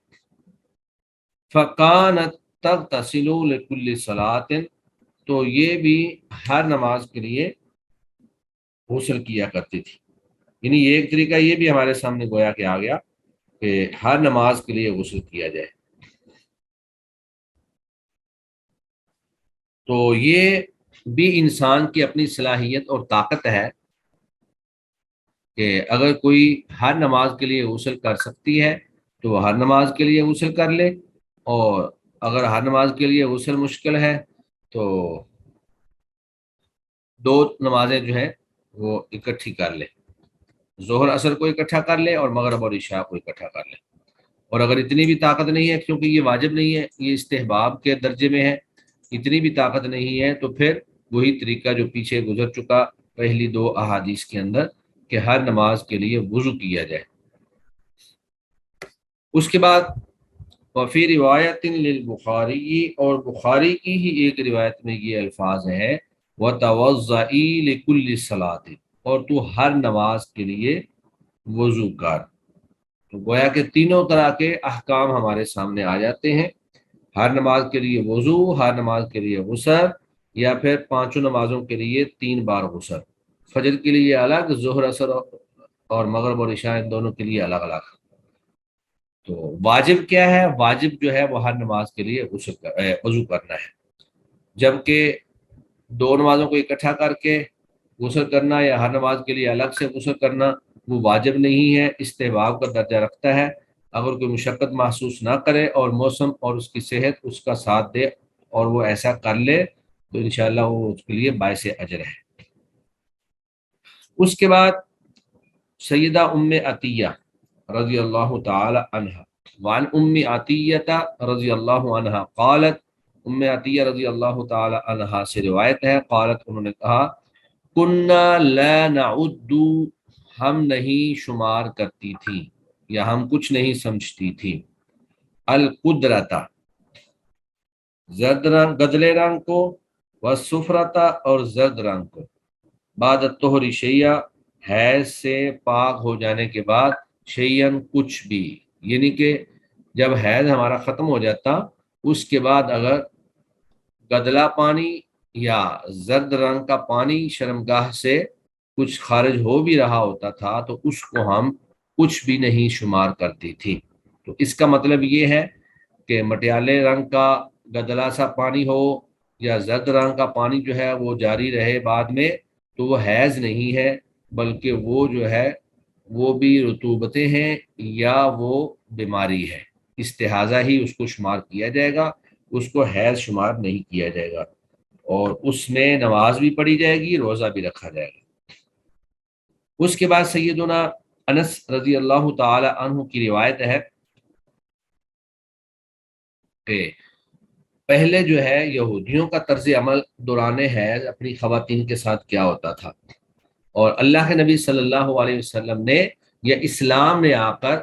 فکانت تغتسل لکل صلاۃ، تو یہ بھی ہر نماز کے لیے غسل کیا کرتی تھی، یعنی یہ ایک طریقہ یہ بھی ہمارے سامنے گویا کہ آ گیا کہ ہر نماز کے لیے غسل کیا جائے۔ تو یہ بھی انسان کی اپنی صلاحیت اور طاقت ہے کہ اگر کوئی ہر نماز کے لیے غسل کر سکتی ہے تو وہ ہر نماز کے لیے غسل کر لے، اور اگر ہر نماز کے لیے غسل مشکل ہے تو 2 نمازیں جو ہیں وہ اکٹھی کر لے، ظہر عصر کو اکٹھا کر لے اور مغرب اور عشاء کو اکٹھا کر لے۔ اور اگر اتنی بھی طاقت نہیں ہے، کیونکہ یہ واجب نہیں ہے، یہ استحباب کے درجے میں ہے، اتنی بھی طاقت نہیں ہے تو پھر وہی طریقہ جو پیچھے گزر چکا پہلی 2 احادیث کے اندر کہ ہر نماز کے لیے وضو کیا جائے۔ اس کے بعد وفی روایت للبخاری، اور بخاری کی ہی ایک روایت میں یہ الفاظ ہیں، وتوضئی لکل صلاۃ، اور تو ہر نماز کے لیے وضو کر۔ تو گویا کہ تینوں طرح کے احکام ہمارے سامنے آ جاتے ہیں، ہر نماز کے لیے وضو، ہر نماز کے لیے غسل، یا پھر 5 نمازوں کے لیے 3 بار غسل، فجر کے لیے الگ، ظہر عصر اور مغرب اور عشاء ان دونوں کے لیے الگ الگ۔ تو واجب کیا ہے؟ واجب جو ہے وہ ہر نماز کے لیے وضو کرنا ہے، جبکہ 2 نمازوں کو اکٹھا کر کے غسل کرنا یا ہر نماز کے لیے الگ سے غسل کرنا وہ واجب نہیں ہے، استحباب کا درجہ رکھتا ہے۔ اگر کوئی مشقت محسوس نہ کرے اور موسم اور اس کی صحت اس کا ساتھ دے اور وہ ایسا کر لے تو انشاءاللہ وہ اس کے لیے باعث اجر ہے۔ اس کے بعد سیدہ ام عطیہ رضی اللہ تعالی عنہ، وعن ام عطیہ رضی اللہ عنہ قالت، ام عطیہ رضی اللہ تعالی عنہ سے روایت ہے، قالت انہوں نے کہا، کننا لا نعد، ہم نہیں شمار کرتی تھی یا ہم کچھ نہیں سمجھتی تھی، القدرتا زرد رنگ گدلے رنگ کو، والصفرتا اور زرد رنگ کو، بعد الطہر شیعہ حیض سے پاک ہو جانے کے بعد شیئن کچھ بھی، یعنی کہ جب حیض ہمارا ختم ہو جاتا اس کے بعد اگر گدلا پانی یا زرد رنگ کا پانی شرمگاہ سے کچھ خارج ہو بھی رہا ہوتا تھا تو اس کو ہم کچھ بھی نہیں شمار کرتی تھی۔ تو اس کا مطلب یہ ہے کہ مٹیالے رنگ کا گدلا سا پانی ہو یا زرد رنگ کا پانی جو ہے وہ جاری رہے بعد میں، تو وہ حیض نہیں ہے، بلکہ وہ جو ہے وہ بھی رطوبتیں ہیں یا وہ بیماری ہے، استحاضہ ہی اس کو شمار کیا جائے گا، اس کو حیض شمار نہیں کیا جائے گا، اور اس میں نماز بھی پڑھی جائے گی، روزہ بھی رکھا جائے گا۔ اس کے بعد سیدنا انس رضی اللہ تعالی عنہ کی روایت ہے کہ پہلے جو ہے یہودیوں کا طرز عمل دوران حیض اپنی خواتین کے ساتھ کیا ہوتا تھا، اور اللہ کے نبی صلی اللہ علیہ وسلم نے یا اسلام نے آ کر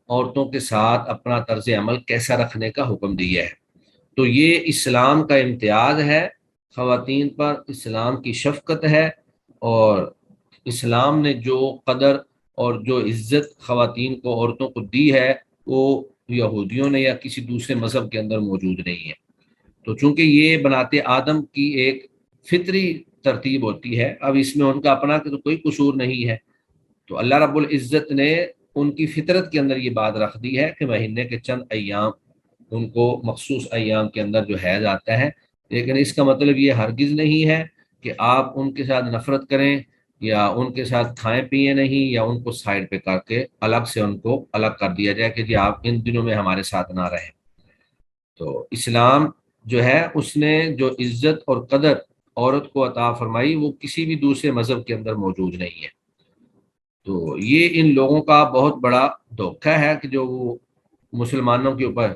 عورتوں کے ساتھ اپنا طرز عمل کیسا رکھنے کا حکم دیا ہے۔ تو یہ اسلام کا امتیاز ہے، خواتین پر اسلام کی شفقت ہے، اور اسلام نے جو قدر اور جو عزت خواتین کو عورتوں کو دی ہے وہ یہودیوں نے یا کسی دوسرے مذہب کے اندر موجود نہیں ہے۔ تو چونکہ یہ بنات آدم کی ایک فطری ترتیب ہوتی ہے، اب اس میں ان کا اپنا تو کوئی قصور نہیں ہے، تو اللہ رب العزت نے ان کی فطرت کے اندر یہ بات رکھ دی ہے کہ مہینے کے چند ایام ان کو مخصوص ایام کے اندر جو حیض آتا ہے، لیکن اس کا مطلب یہ ہرگز نہیں ہے کہ آپ ان کے ساتھ نفرت کریں یا ان کے ساتھ کھائیں پیئیں نہیں، یا ان کو سائڈ پہ کر کے الگ سے ان کو الگ کر دیا جائے کہ جی آپ ان دنوں میں ہمارے ساتھ نہ رہیں۔ تو اسلام جو ہے اس نے جو عزت اور قدر عورت کو عطا فرمائی وہ کسی بھی دوسرے مذہب کے اندر موجود نہیں ہے۔ تو یہ ان لوگوں کا بہت بڑا دھوکہ ہے کہ جو وہ مسلمانوں کے اوپر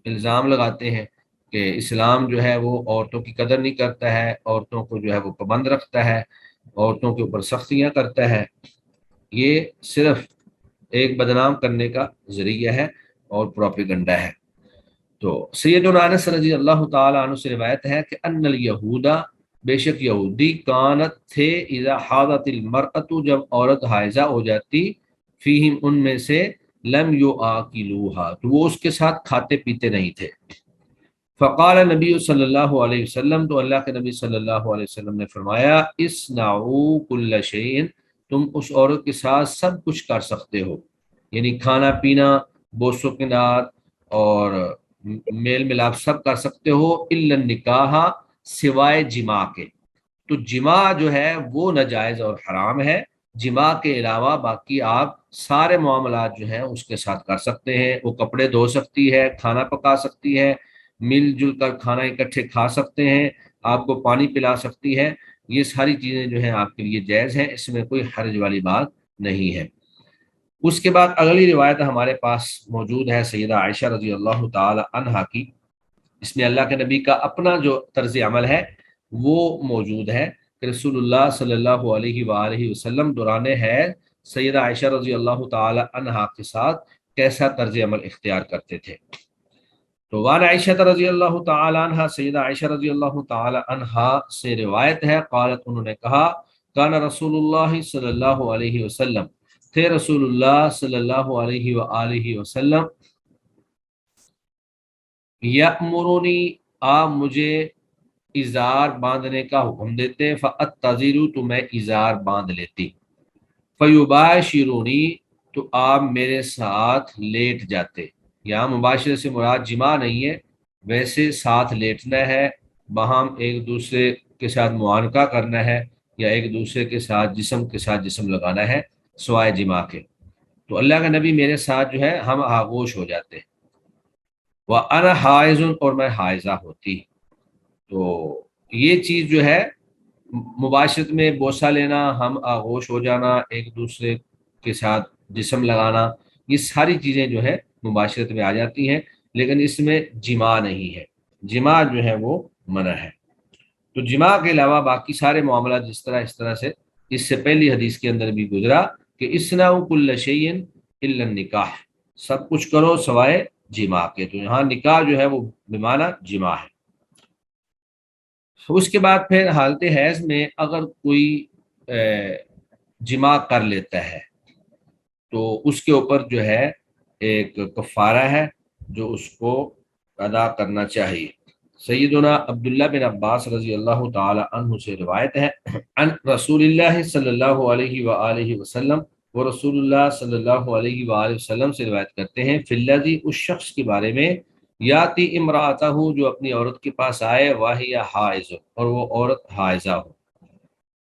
الزام لگاتے ہیں کہ اسلام جو ہے وہ عورتوں کی قدر نہیں کرتا ہے، عورتوں کو جو ہے وہ پابند رکھتا ہے، عورتوں کے اوپر سختیاں کرتا ہے۔ یہ صرف ایک بدنام کرنے کا ذریعہ ہے اور پروپیگنڈا ہے۔ تو سیدنا انس رضی اللہ تعالی عنہ سے روایت ہے کہ ان الیہودا، بے شک یہودی، کانت تھے اذا حاضت المرأۃ، جب عورت حائضہ ہو جاتی، فیہم ان میں سے، لم یؤکلوہا، تو وہ اس کے ساتھ کھاتے پیتے نہیں تھے۔ فقال نبی صلی اللہ علیہ وسلم، تو اللہ کے نبی صلی اللہ علیہ وسلم نے فرمایا، اصنعوا کل شیء، تم اس عورت کے ساتھ سب کچھ کر سکتے ہو، یعنی کھانا پینا، بوس و کنار اور میل ملاپ سب کر سکتے ہو، الا النکاح، سوائے جماع کے۔ تو جماع جو ہے وہ ناجائز اور حرام ہے، جماع کے علاوہ باقی آپ سارے معاملات جو ہیں اس کے ساتھ کر سکتے ہیں۔ وہ کپڑے دھو سکتی ہے، کھانا پکا سکتی ہے، مل جل کر کھانا اکٹھے کھا سکتے ہیں، آپ کو پانی پلا سکتی ہے، یہ ساری چیزیں جو ہیں آپ کے لیے جائز ہیں، اس میں کوئی حرج والی بات نہیں ہے۔ اس کے بعد اگلی روایت ہمارے پاس موجود ہے سیدہ عائشہ رضی اللہ تعالی عنہا کی، اس میں اللہ کے نبی کا اپنا جو طرز عمل ہے وہ موجود ہے کہ رسول اللہ صلی اللہ علیہ وآلہ وسلم دوران حیض سیدہ عائشہ رضی اللہ تعالی عنہا کے ساتھ کیسا طرز عمل اختیار کرتے تھے۔ تو وان عائشہ رضی اللہ تعالی عنہا، سیدہ عائشہ رضی اللہ تعالی عنہا سے روایت ہے، قالت، انہوں نے کہا، کان رسول اللہ صلی اللہ علیہ وسلم، تھے رسول اللہ صلی اللہ علیہ وآلہ وسلم، یأمرنی، آپ مجھے ازار باندھنے کا حکم دیتے، فأتزر، تو میں ازار باندھ لیتی، فیباشرونی، تو آپ میرے ساتھ لیٹ جاتے۔ یہاں مباشرے سے مراد جماع نہیں ہے، ویسے ساتھ لیٹنا ہے، باہم ایک دوسرے کے ساتھ معانقہ کرنا ہے یا ایک دوسرے کے ساتھ جسم لگانا ہے سوائے جماع کے۔ تو اللہ کا نبی میرے ساتھ جو ہے ہم آغوش ہو جاتے، وَأَنَا حَائِضٌ، اور میں حائضہ ہوتی۔ تو یہ چیز جو ہے مباشرت میں بوسہ لینا، ہم آغوش ہو جانا، ایک دوسرے کے ساتھ جسم لگانا، یہ ساری چیزیں جو ہے مباشرت میں آ جاتی ہیں، لیکن اس میں جماع نہیں ہے، جماع جو ہے وہ منع ہے۔ تو جماع کے علاوہ باقی سارے معاملات اس طرح سے اس سے پہلی حدیث کے اندر بھی گزرا کہ اصنعوا کل شیء الا النکاح، سب کچھ کرو سوائے جماع کے۔ تو یہاں نکاح جو ہے وہ بمعنی جماع ہے۔ اس کے بعد پھر حالت حیض میں اگر کوئی جماع کر لیتا ہے تو اس کے اوپر جو ہے ایک کفارہ ہے جو اس کو ادا کرنا چاہیے۔ سیدنا عبداللہ بن عباس رضی اللہ تعالی عنہ سے روایت ہے عن رسول اللہ صلی اللہ علیہ وآلہ وسلم، وہ رسول اللہ صلی اللہ علیہ وآلہ وسلم سے روایت کرتے ہیں، فی الذی، اس شخص کے بارے میں، یاتی امرأتہ، جو اپنی عورت کے پاس آئے، واہی حائض، اور وہ عورت حائضہ ہو،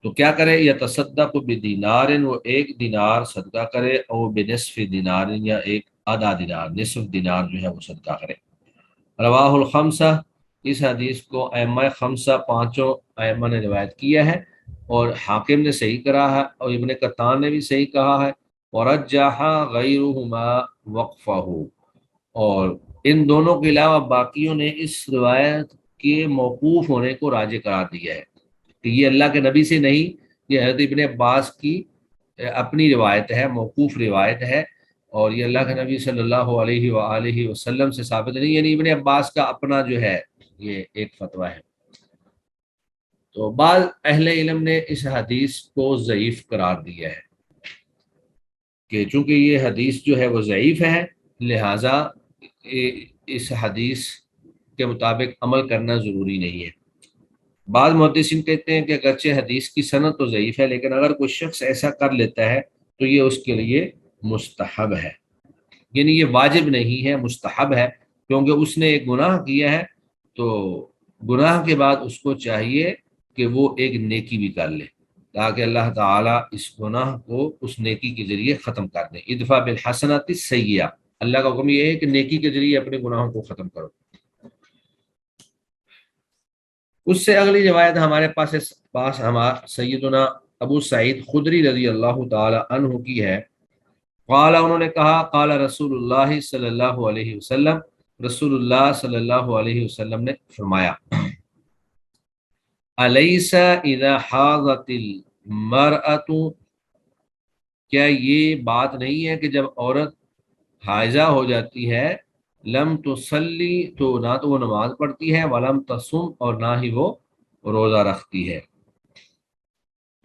تو کیا کرے، یتصدق بدینار، وہ ایک دینار صدقہ کرے، او بنصف دینار، یا ایک آدھا دینار، نصف دینار جو ہے وہ صدقہ کرے۔ رواہ الخمسہ، اس حدیث کو ائمہ خمسہ، پانچوں ائمہ نے روایت کیا ہے، اور حاکم نے صحیح کرا ہے، اور ابن قطان نے بھی صحیح کہا ہے، ورجح غیرہما وقفہ، اور ان دونوں کے علاوہ باقیوں نے اس روایت کے موقوف ہونے کو راجح قرار دیا ہے کہ یہ اللہ کے نبی سے نہیں، یہ حضرت ابن عباس کی اپنی روایت ہے، موقوف روایت ہے، اور یہ اللہ کے نبی صلی اللہ علیہ وآلہ وسلم سے ثابت نہیں، یعنی ابن عباس کا اپنا جو ہے یہ ایک فتویٰ ہے۔ تو بعض اہل علم نے اس حدیث کو ضعیف قرار دیا ہے کہ چونکہ یہ حدیث جو ہے وہ ضعیف ہے، لہٰذا اس حدیث کے مطابق عمل کرنا ضروری نہیں ہے۔ بعض محدثین کہتے ہیں کہ اگرچہ حدیث کی سند تو ضعیف ہے، لیکن اگر کوئی شخص ایسا کر لیتا ہے تو یہ اس کے لیے مستحب ہے، یعنی یہ واجب نہیں ہے، مستحب ہے، کیونکہ اس نے ایک گناہ کیا ہے تو گناہ کے بعد اس کو چاہیے کہ وہ ایک نیکی بھی کر لے تاکہ اللہ تعالیٰ اس گناہ کو اس نیکی کے ذریعے ختم کر دے۔ ادفع بالحسنۃ السیئہ، اللہ کا حکم یہ ہے کہ نیکی کے ذریعے اپنے گناہوں کو ختم کرو۔ اس سے اگلی روایت ہمارے پاس ہمارا سیدنا ابو سعید خدری رضی اللہ تعالی عنہ کی ہے، قال، انہوں نے کہا، قال رسول اللہ صلی اللہ علیہ وسلم، رسول اللہ صلی اللہ علیہ وسلم نے فرمایا، الیس اذا حاضت المرأۃ، کیا یہ بات نہیں ہے کہ جب عورت حائضہ ہو جاتی ہے، لم تصلی، تو نہ تو وہ نماز پڑھتی ہے، ولم تصم، اور نہ ہی وہ روزہ رکھتی ہے۔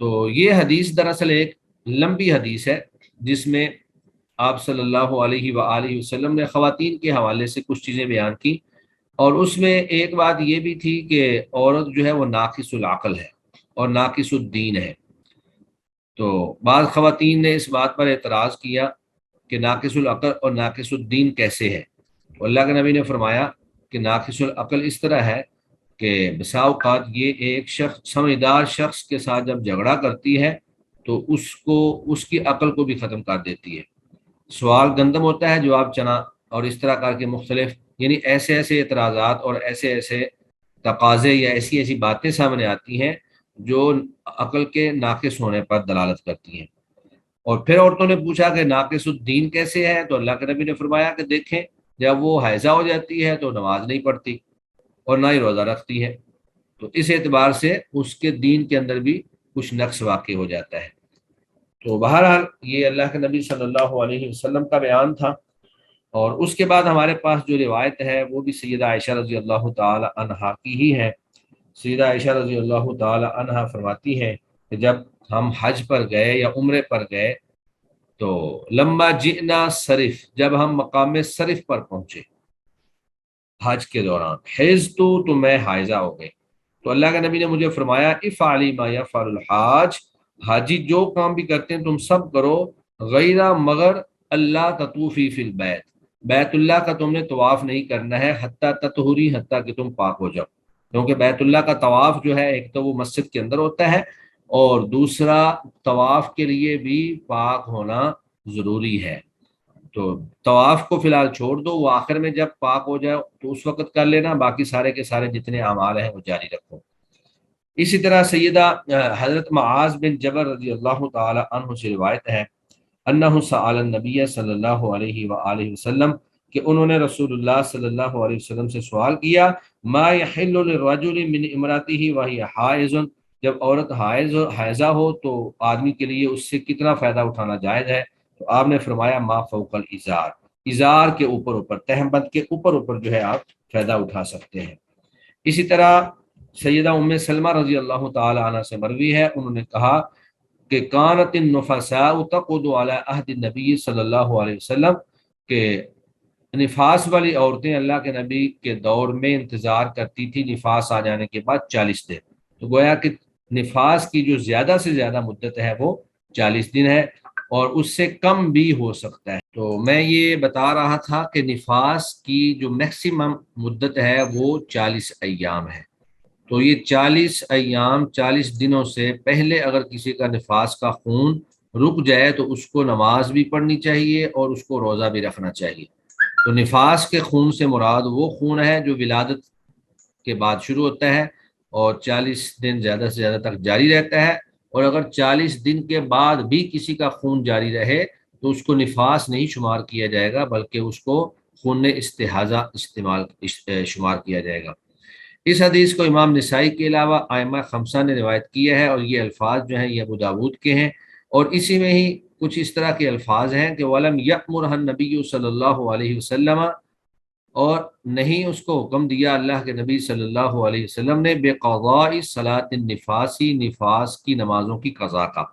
تو یہ حدیث دراصل ایک لمبی حدیث ہے جس میں آپ صلی اللہ علیہ وآلہ وسلم نے خواتین کے حوالے سے کچھ چیزیں بیان کی، اور اس میں ایک بات یہ بھی تھی کہ عورت جو ہے وہ ناقص العقل ہے اور ناقص الدین ہے۔ تو بعض خواتین نے اس بات پر اعتراض کیا کہ ناقص العقل اور ناقص الدین کیسے ہے؟ تو اللہ کے نبی نے فرمایا کہ ناقص العقل اس طرح ہے کہ بسا اوقات یہ ایک شخص، سمجھدار شخص کے ساتھ جب جھگڑا کرتی ہے تو اس کی عقل کو بھی ختم کر دیتی ہے۔ سوال گندم ہوتا ہے، جواب چنا، اور اس طرح کر کے مختلف، یعنی ایسے ایسے اعتراضات اور ایسے تقاضے یا ایسی باتیں سامنے آتی ہیں جو عقل کے ناقص ہونے پر دلالت کرتی ہیں۔ اور پھر عورتوں نے پوچھا کہ ناقص الدین کیسے ہے؟ تو اللہ کے نبی نے فرمایا کہ دیکھیں، جب وہ حائضہ ہو جاتی ہے تو نماز نہیں پڑھتی اور نہ ہی روزہ رکھتی ہے، تو اس اعتبار سے اس کے دین کے اندر بھی کچھ نقص واقع ہو جاتا ہے۔ تو بہرحال یہ اللہ کے نبی صلی اللہ علیہ وسلم کا بیان تھا۔ اور اس کے بعد ہمارے پاس جو روایت ہے وہ بھی سیدہ عائشہ رضی اللہ تعالی عنہا کی ہی ہے۔ سیدہ عائشہ رضی اللہ تعالی عنہا فرماتی ہیں کہ جب ہم حج پر گئے یا عمرے پر گئے تو لما جئنا صرف، جب ہم مقام صرف پر پہنچے حج کے دوران، حیضتو، میں حائضہ ہو گئی، تو اللہ کے نبی نے مجھے فرمایا، افعلی ما یفعل الحاج، حاجی جو کام بھی کرتے ہیں تم سب کرو، غیر مگر اللہ تطوفی فی البیت، بیت اللہ کا تم نے طواف نہیں کرنا ہے، حتیٰ تطہری، حتیٰ کہ تم پاک ہو جاؤ، کیونکہ بیت اللہ کا طواف جو ہے ایک تو وہ مسجد کے اندر ہوتا ہے، اور دوسرا طواف کے لیے بھی پاک ہونا ضروری ہے۔ تو طواف کو فی الحال چھوڑ دو، وہ آخر میں جب پاک ہو جائے تو اس وقت کر لینا، باقی سارے کے سارے جتنے اعمال ہیں وہ جاری رکھو۔ اسی طرح سیدہ حضرت معاذ بن جبل رضی اللہ تعالی عنہ سے روایت ہے، انہ سأل النبی صلی اللہ علیہ وآلہ وسلم، کہ انہوں نے رسول اللہ صلی اللہ علیہ وسلم سے سوال کیا، ما یحل للرجل من امرأته وہی حائض، جب عورت حائضہ ہو تو آدمی کے لیے اس سے کتنا فائدہ اٹھانا جائز ہے؟ تو آپ نے فرمایا، ما فوق الازار، ازار کے اوپر تہبند کے اوپر جو ہے آپ فائدہ اٹھا سکتے ہیں۔ اسی طرح سیدہ ام سلمہ رضی اللہ تعالی عنہ سے مروی ہے، انہوں نے کہا کہ کانت النفساء تقعد علی عہد النبی صلی اللہ علیہ وسلم، کہ نفاس والی عورتیں اللہ کے نبی کے دور میں انتظار کرتی تھی نفاس آ جانے کے بعد 40 دن. تو گویا کہ نفاس کی جو زیادہ سے زیادہ مدت ہے وہ 40 دن ہے، اور اس سے کم بھی ہو سکتا ہے. تو میں یہ بتا رہا تھا کہ نفاس کی جو میکسیمم مدت ہے وہ 40 ایام ہے. تو یہ 40 ایام 40 دنوں سے پہلے اگر کسی کا نفاس کا خون رک جائے تو اس کو نماز بھی پڑھنی چاہیے اور اس کو روزہ بھی رکھنا چاہیے. تو نفاس کے خون سے مراد وہ خون ہے جو ولادت کے بعد شروع ہوتا ہے اور 40 دن زیادہ سے زیادہ تک جاری رہتا ہے. اور اگر 40 دن کے بعد بھی کسی کا خون جاری رہے تو اس کو نفاس نہیں شمار کیا جائے گا، بلکہ اس کو خون استحاضہ شمار کیا جائے گا. اس حدیث کو امام نسائی کے علاوہ ائمہ خمسہ نے روایت کیا ہے، اور یہ الفاظ جو ہیں یہ ابو داود کے ہیں، اور اسی میں ہی کچھ اس طرح کے الفاظ ہیں کہ وَلَمْ يَأْمُرْهَا النَّبِيُّ صلی اللہ علیہ وسلم، اور نہیں اس کو حکم دیا اللہ کے نبی صلی اللہ علیہ وسلم نے بِقَضَاءِ صَلَاةِ النِّفَاسِ، نفاس کی نمازوں کی قضا کا.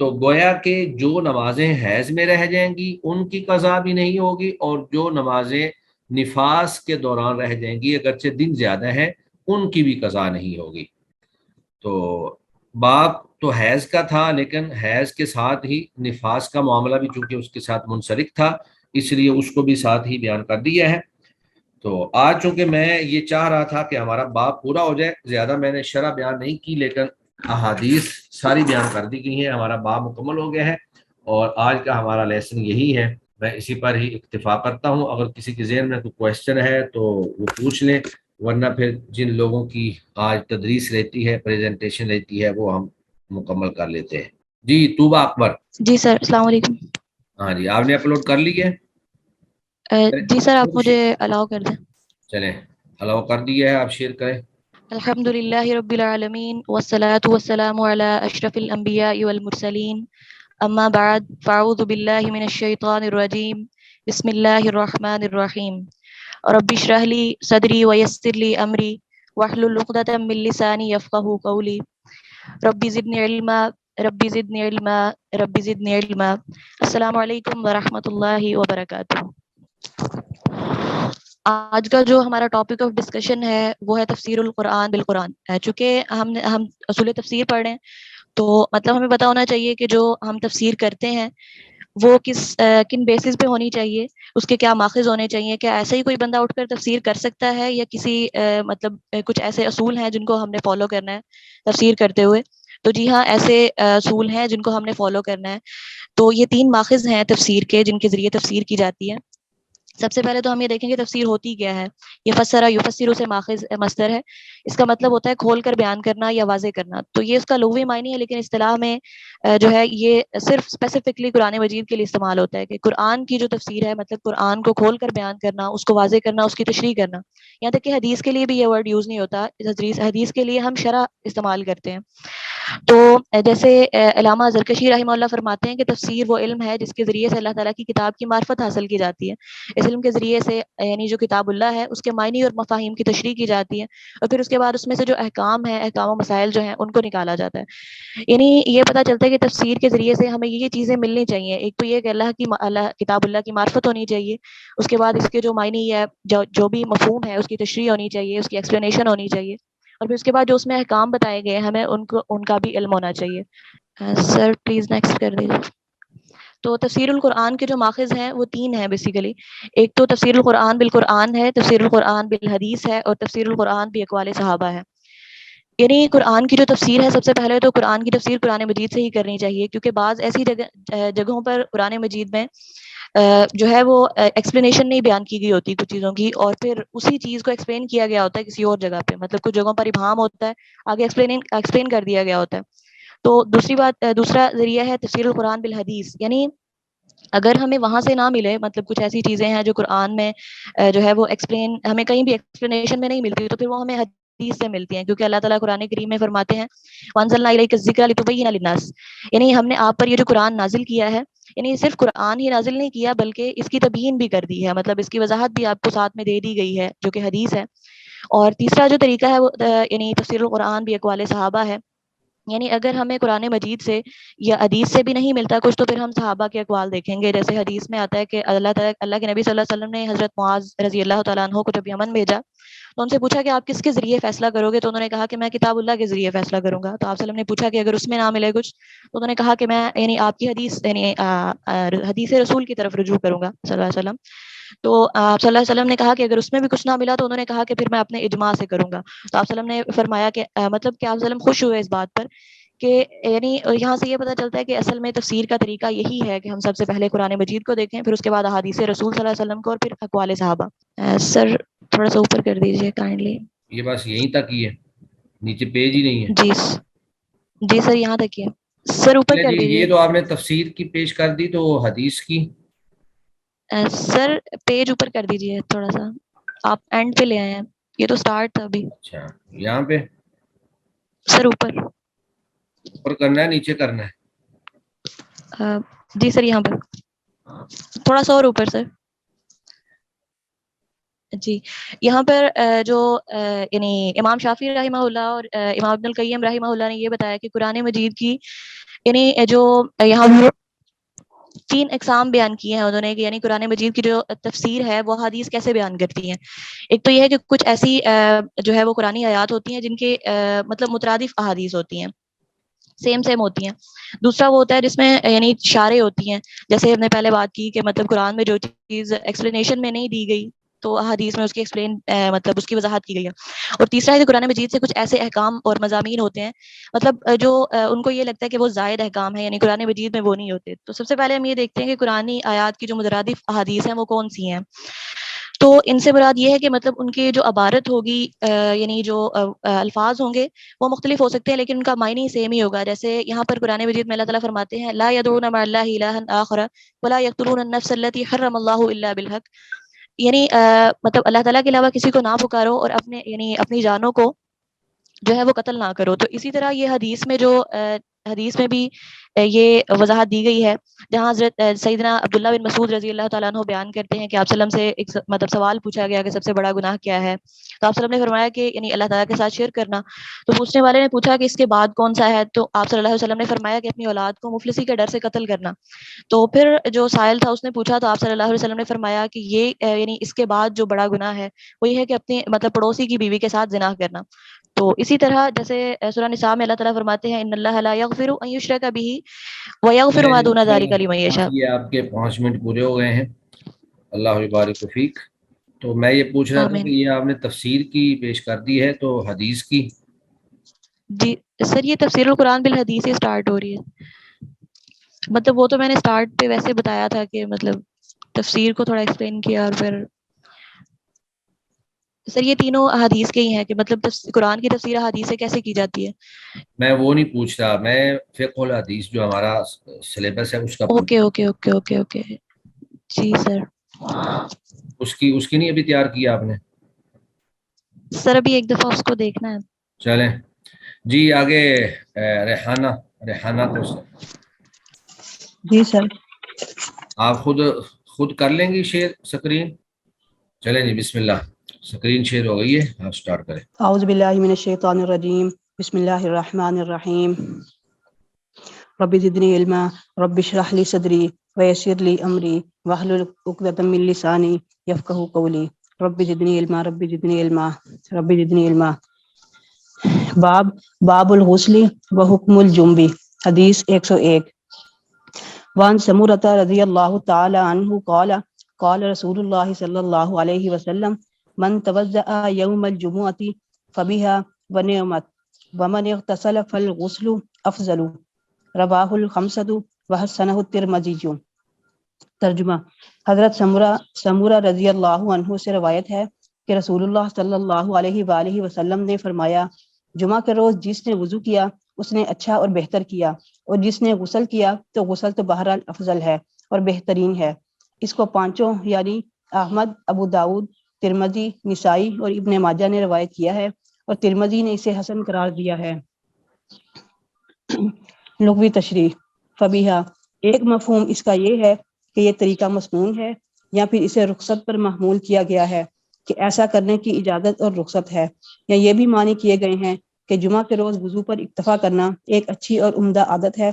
تو گویا کہ جو نمازیں حیض میں رہ جائیں گی ان کی قضا بھی نہیں ہوگی، اور جو نمازیں نفاس کے دوران رہ جائیں گی اگرچہ دن زیادہ ہیں ان کی بھی قضا نہیں ہوگی. تو باب تو حیض کا تھا، لیکن حیض کے ساتھ ہی نفاس کا معاملہ بھی چونکہ اس کے ساتھ منسلک تھا اس لیے اس کو بھی ساتھ ہی بیان کر دیا ہے. تو آج چونکہ میں یہ چاہ رہا تھا کہ ہمارا باب پورا ہو جائے، زیادہ میں نے شرح بیان نہیں کی لیکن احادیث ساری بیان کر دی گئی ہیں، ہمارا باب مکمل ہو گیا ہے اور آج کا ہمارا لیسن یہی ہے. میں اسی پر ہی اکتفا کرتا ہوں. اگر کسی کے ذہن میں کوئی کویشچن ہے تو وہ پوچھ لیں، ورنہ پھر جن لوگوں کی آج تدریس رہتی ہے، پریزنٹیشن رہتی ہے، وہ ہم مکمل کر لیتے ہیں. جی طوبہ اکبر. جی سر، السلام علیکم. ہاں جی، آپ نے اپلوڈ کر لی ہے؟ جی سر، آپ مجھے الاؤ کر دیں. چلیں الاؤ کر دیا ہے، آپ شیئر کریں. الحمد للہ رب العالمین والصلاة والسلام علی اشرف الانبیاء والمرسلین، اما بعد فاعوذ باللہ من الشیطان الرجیم، بسم اللہ الرحمن الرحیم. رب اشرح لی صدری ویسر لی امری واحلل عقدۃ من لسانی یفقہوا قولی. رب زدنی علما رب زدنی علما رب زدنی علما. السلام علیکم ورحمۃ اللہ وبرکاتہ. آج کا جو ہمارا ٹاپک آف ڈسکشن ہے وہ ہے تفسیر القرآن بالقرآن. چونکہ ہم اصول تفسیر پڑھ رہے ہیں تو مطلب ہمیں پتہ ہونا چاہیے کہ جو ہم تفسیر کرتے ہیں وہ کن بیسس پہ ہونی چاہیے، اس کے کیا ماخذ ہونے چاہیے. کیا ایسا ہی کوئی بندہ اٹھ کر تفسیر کر سکتا ہے یا کسی مطلب کچھ ایسے اصول ہیں جن کو ہم نے فالو کرنا ہے تفسیر کرتے ہوئے؟ تو جی ہاں، ایسے اصول ہیں جن کو ہم نے فالو کرنا ہے. تو یہ 3 ماخذ ہیں تفسیر کے جن کے ذریعے تفسیر کی جاتی ہے. سب سے پہلے تو ہم یہ دیکھیں گے تفسیر ہوتی کیا ہے. یہ فسرا یفسر سے ماخذ مصدر ہے. اس کا مطلب ہوتا ہے کھول کر بیان کرنا یا واضح کرنا. تو یہ اس کا لغوی معنی ہے، لیکن اصطلاح میں جو ہے یہ صرف اسپیسیفکلی قرآن مجید کے لیے استعمال ہوتا ہے کہ قرآن کی جو تفسیر ہے مطلب قرآن کو کھول کر بیان کرنا، اس کو واضح کرنا، اس کی تشریح کرنا. یہاں تک کہ حدیث کے لیے بھی یہ ورڈ یوز نہیں ہوتا. حدیث کے لیے ہم شرح استعمال کرتے ہیں. تو جیسے علامہ زرکشی رحمہ اللہ فرماتے ہیں کہ تفسیر وہ علم ہے جس کے ذریعے سے اللہ تعالیٰ کی کتاب کی معرفت حاصل کی جاتی ہے. اس علم کے ذریعے سے یعنی جو کتاب اللہ ہے اس کے معنی اور مفاہیم کی تشریح کی جاتی ہے، اور پھر اس کے بعد اس میں سے جو احکام ہیں، احکام و مسائل جو ہیں ان کو نکالا جاتا ہے. یعنی یہ پتہ چلتا ہے کہ تفسیر کے ذریعے سے ہمیں یہ چیزیں ملنی چاہیے. ایک تو یہ کہ اللہ کتاب اللہ کی معرفت ہونی چاہیے، اس کے بعد اس کے جو معنی ہے، جو بھی مفہوم ہے اس کی تشریح ہونی چاہیے، اس کی ایکسپلینیشن ہونی چاہیے، اور پھر اس کے بعد جو اس میں احکام بتائے گئے ہمیں ان کا بھی علم ہونا چاہیے. سر پلیز نیکسٹ کر دیجیے. تو تفسیر القرآن کے جو ماخذ ہیں وہ 3 ہیں بیسیکلی. ایک تو تفسیر القرآن بالقرآن ہے، تفسیر القرآن بالحدیث ہے، اور تفسیر القرآن باقوال صحابہ ہے. یعنی قرآن کی جو تفسیر ہے، سب سے پہلے تو قرآن کی تفسیر قرآن مجید سے ہی کرنی چاہیے، کیونکہ بعض ایسی جگہوں پر قرآن مجید میں جو ہے وہ ایکسپلینیشن نہیں بیان کی گئی ہوتی کچھ چیزوں کی، اور پھر اسی چیز کو ایکسپلین کیا گیا ہوتا ہے کسی اور جگہ پہ. مطلب کچھ جگہوں پر ابہام ہوتا ہے، آگے ایکسپلین کر دیا گیا ہوتا ہے. تو دوسرا ذریعہ ہے تفسیر القرآن بالحدیث. یعنی اگر ہمیں وہاں سے نہ ملے، مطلب کچھ ایسی چیزیں ہیں جو قرآن میں جو ہے وہ ہمیں کہیں بھی ایکسپلینیشن میں نہیں ملتی، تو پھر وہ ہمیں حدیث سے ملتی ہیں. کیونکہ اللہ تعالیٰ قرآن کریم میں فرماتے ہیں وَأَنزَلْنَا إِلَيْكَ الذِّكْرَ لِتُبَيِّنَ لِلنَّاسِ. یعنی ہم نے آپ پر یہ جو قرآن نازل کیا ہے، یعنی صرف قرآن ہی نازل نہیں کیا بلکہ اس کی تبیین بھی کر دی ہے، مطلب اس کی وضاحت بھی آپ کو ساتھ میں دے دی گئی ہے جو کہ حدیث ہے. اور تیسرا جو طریقہ ہے وہ یعنی تفسیر القرآن باقوال صحابہ ہے. یعنی اگر ہمیں قرآن مجید سے یا حدیث سے بھی نہیں ملتا کچھ، تو پھر ہم صحابہ کے اقوال دیکھیں گے. جیسے حدیث میں آتا ہے کہ اللہ کے نبی صلی اللہ علیہ وسلم نے حضرت معاذ رضی اللہ تعالیٰ عنہ کو جب یمن بھیجا تو ان سے پوچھا کہ آپ کس کے ذریعے فیصلہ کرو گے، تو انہوں نے کہا کہ میں کتاب اللہ کے ذریعے فیصلہ کروں گا. تو آپ صلی اللہ علیہ وسلم نے پوچھا کہ اگر اس میں نہ ملے کچھ، تو انہوں نے کہا کہ میں یعنی آپ کی حدیث یعنی حدیث رسول کی طرف رجوع کروں گا صلی اللہ علیہ وسلم. تو آپ صلی اللہ علیہ وسلم نے کہا کہ اگر اس میں بھی کچھ نہ ملا، تو انہوں نے کہا کہ پھر میں اپنے اجماع سے کروں گا. تو آپ صلی اللہ علیہ وسلم نے فرمایا کہ مطلب کہ آپ صلی اللہ علیہ وسلم خوش ہوئے اس بات پر کہ یعنی یہاں سے یہ پتہ چلتا ہے کہ اصل میں تفسیر کا طریقہ یہی ہے کہ ہم سب سے پہلے قرآن مجید کو دیکھیں، پھر اس کے بعد احادیث رسول صلی اللہ علیہ وسلم کو، اور پھر اقوال صحابہ. سر تھوڑا سا اوپر کر دیجیے کائنڈلی. یہ بس یہیں تک ہی ہے، نیچے پیج ہی نہیں ہے. جی سر یہاں تک ہے سر، اوپر کر جی دیجیے. یہ تو آپ نے تفسیر کی پیش کر دی، تو حدیث کی سر پیج اوپر کر دیجیے تھوڑا سا، آپ اینڈ پہ لے آئے ہیں، یہ تو سٹارٹ تھا ابھی. اچھا یہاں پہ سر اوپر کرنا ہے، نیچے کرنا ہے؟ جی سر یہاں پر تھوڑا سا اور اوپر سر. جی یہاں پر جو یعنی امام شافعی رحمہ اللہ اور امام ابن القیم رحمہ اللہ نے یہ بتایا کہ قرآن مجید کی یعنی جو یہاں 3 اقسام بیان کیے ہیں انہوں نے، کہ یعنی قرآن مجید کی جو تفسیر ہے وہ حدیث کیسے بیان کرتی ہیں. ایک تو یہ ہے کہ کچھ ایسی جو ہے وہ قرآنی آیات ہوتی ہیں جن کے مطلب مترادف احادیث ہوتی ہیں، سیم ہوتی ہیں. دوسرا وہ ہوتا ہے جس میں یعنی اشارے ہوتی ہیں، جیسے ہم نے پہلے بات کی کہ مطلب قرآن میں جو چیز ایکسپلینیشن میں نہیں دی گئی تو حدیث میں اس کی ایکسپلین مطلب اس کی وضاحت کی گئی ہے. اور تیسرا ہے کہ قرآن مجید سے کچھ ایسے احکام اور مضامین ہوتے ہیں مطلب جو ان کو یہ لگتا ہے کہ وہ زائد احکام ہے، یعنی قرآن مجید میں وہ نہیں ہوتے. تو سب سے پہلے ہم یہ دیکھتے ہیں کہ قرآنی آیات کی جو مترادف احادیث ہیں وہ کون سی ہیں. تو ان سے مراد یہ ہے کہ مطلب ان کی جو عبارت ہوگی یعنی جو الفاظ ہوں گے وہ مختلف ہو سکتے ہیں، لیکن ان کا معنی سیم ہی ہوگا. جیسے یہاں پر قرآن مجید میں اللہ تعالیٰ فرماتے ہیں لا يدعون مع الله الها آخر ولا يقتلون النفس التي حرم الله الا بالحق، یعنی مطلب اللہ تعالیٰ کے علاوہ کسی کو نہ پکارو اور اپنے یعنی اپنی جانوں کو جو ہے وہ قتل نہ کرو. تو اسی طرح یہ حدیث میں جو حدیث میں بھی یہ وضاحت دی گئی ہے، جہاں حضرت سیدنا عبداللہ بن مسعود رضی اللہ تعالیٰ عنہ بیان کرتے ہیں کہ آپ صلی اللہ علیہ وسلم سے ایک مطلب سوال پوچھا گیا کہ سب سے بڑا گناہ کیا ہے. تو آپ صلی اللہ علیہ وسلم نے فرمایا کہ یعنی اللہ تعالیٰ کے ساتھ شرک کرنا. تو پوچھنے والے نے پوچھا کہ اس کے بعد کون سا ہے، تو آپ صلی اللہ علیہ وسلم نے فرمایا کہ اپنی اولاد کو مفلسی کے ڈر سے قتل کرنا. تو پھر جو سائل تھا اس نے پوچھا تو آپ صلی اللہ علیہ وسلم نے فرمایا کہ یہ یعنی اس کے بعد جو بڑا گناہ ہے وہ یہ ہے کہ اپنی مطلب پڑوسی کی بیوی کے ساتھ زنا کرنا. تو اسی طرح جیسے سورہ نساء میں اللہ تعالیٰ فرماتے ہیں ان اللہ لا یغفر ان یشرک بہ ویغفر ما دون ذلک لمن یشاء. یہ آپ کے 5 منٹ پورے ہو گئے ہیں، اللہ یبارک فیک. تو میں یہ پوچھ رہا تھا کہ یہ آپ نے تفسیر کی پیش کر دی ہے، تو حدیث کی؟ جی سر یہ تفسیر القرآن بالحدیث سے سٹارٹ ہو رہی ہے. مطلب وہ تو میں نے سٹارٹ پہ ویسے بتایا تھا کہ مطلب تفسیر کو تھوڑا ایکسپلین کیا، اور پھر سر یہ تینوں احادیث کے ہی ہیں کہ مطلب قرآن کی تفسیر احادیث سے کیسے کی جاتی ہے. میں وہ نہیں پوچھ رہا، میں فقہ الحدیث جو ہمارا سلیبس ہے اس کا پوچھ اوکے جی سر. اس کی نہیں ابھی تیار کیا آپ نے؟ سر ابھی ایک دفعہ اس کو دیکھنا ہے. چلیں جی آگے. ریحانہ کو جی سر آپ خود کر لیں گی شیئر سکرین؟ چلیں جی بسم اللہ، سکرین شیئر ہو گئی ہے، آپ سٹارٹ کریں. اعوذ باللہ من الشیطان الرجیم، بسم اللہ الرحمن الرحیم. رب زدنی علما رب اشرح لی صدری ویسر لی امری واحلل عقدۃ من لسانی یفقہوا قولی. رب زدنی علما رب زدنی علما رب زدنی علما. باب الغسل و حکم الجنب. حدیث 101. وان سمرۃ رضی اللہ تعالی عنہ قال قال رسول اللہ صلی اللہ علیہ وسلم من توضأ یوم الجمعۃ فبها ونعمت ومن اغتسل فالغسل افضل. رواہ الخمسۃ وحسنہ الترمذی. ترجمہ: حضرت سمورہ رضی اللہ عنہ سے روایت ہے کہ رسول اللہ صلی اللہ علیہ وآلہ وسلم نے فرمایا، جمعہ کے روز جس نے وضو کیا اس نے اچھا اور بہتر کیا، اور جس نے غسل کیا تو غسل تو بہرحال افضل ہے اور بہترین ہے. اس کو پانچوں یعنی احمد، ابو داؤد، ترمذی، نسائی اور ابن ماجہ نے روایت کیا ہے، اور ترمذی نے اسے حسن قرار دیا ہے. لغوی تشریح: فبیہا، ایک مفہوم اس کا یہ ہے کہ یہ طریقہ مسنون ہے، یا پھر اسے رخصت پر محمول کیا گیا ہے کہ ایسا کرنے کی اجازت اور رخصت ہے، یا یہ بھی معنی کیے گئے ہیں کہ جمعہ کے روز وضو پر اکتفا کرنا ایک اچھی اور عمدہ عادت ہے،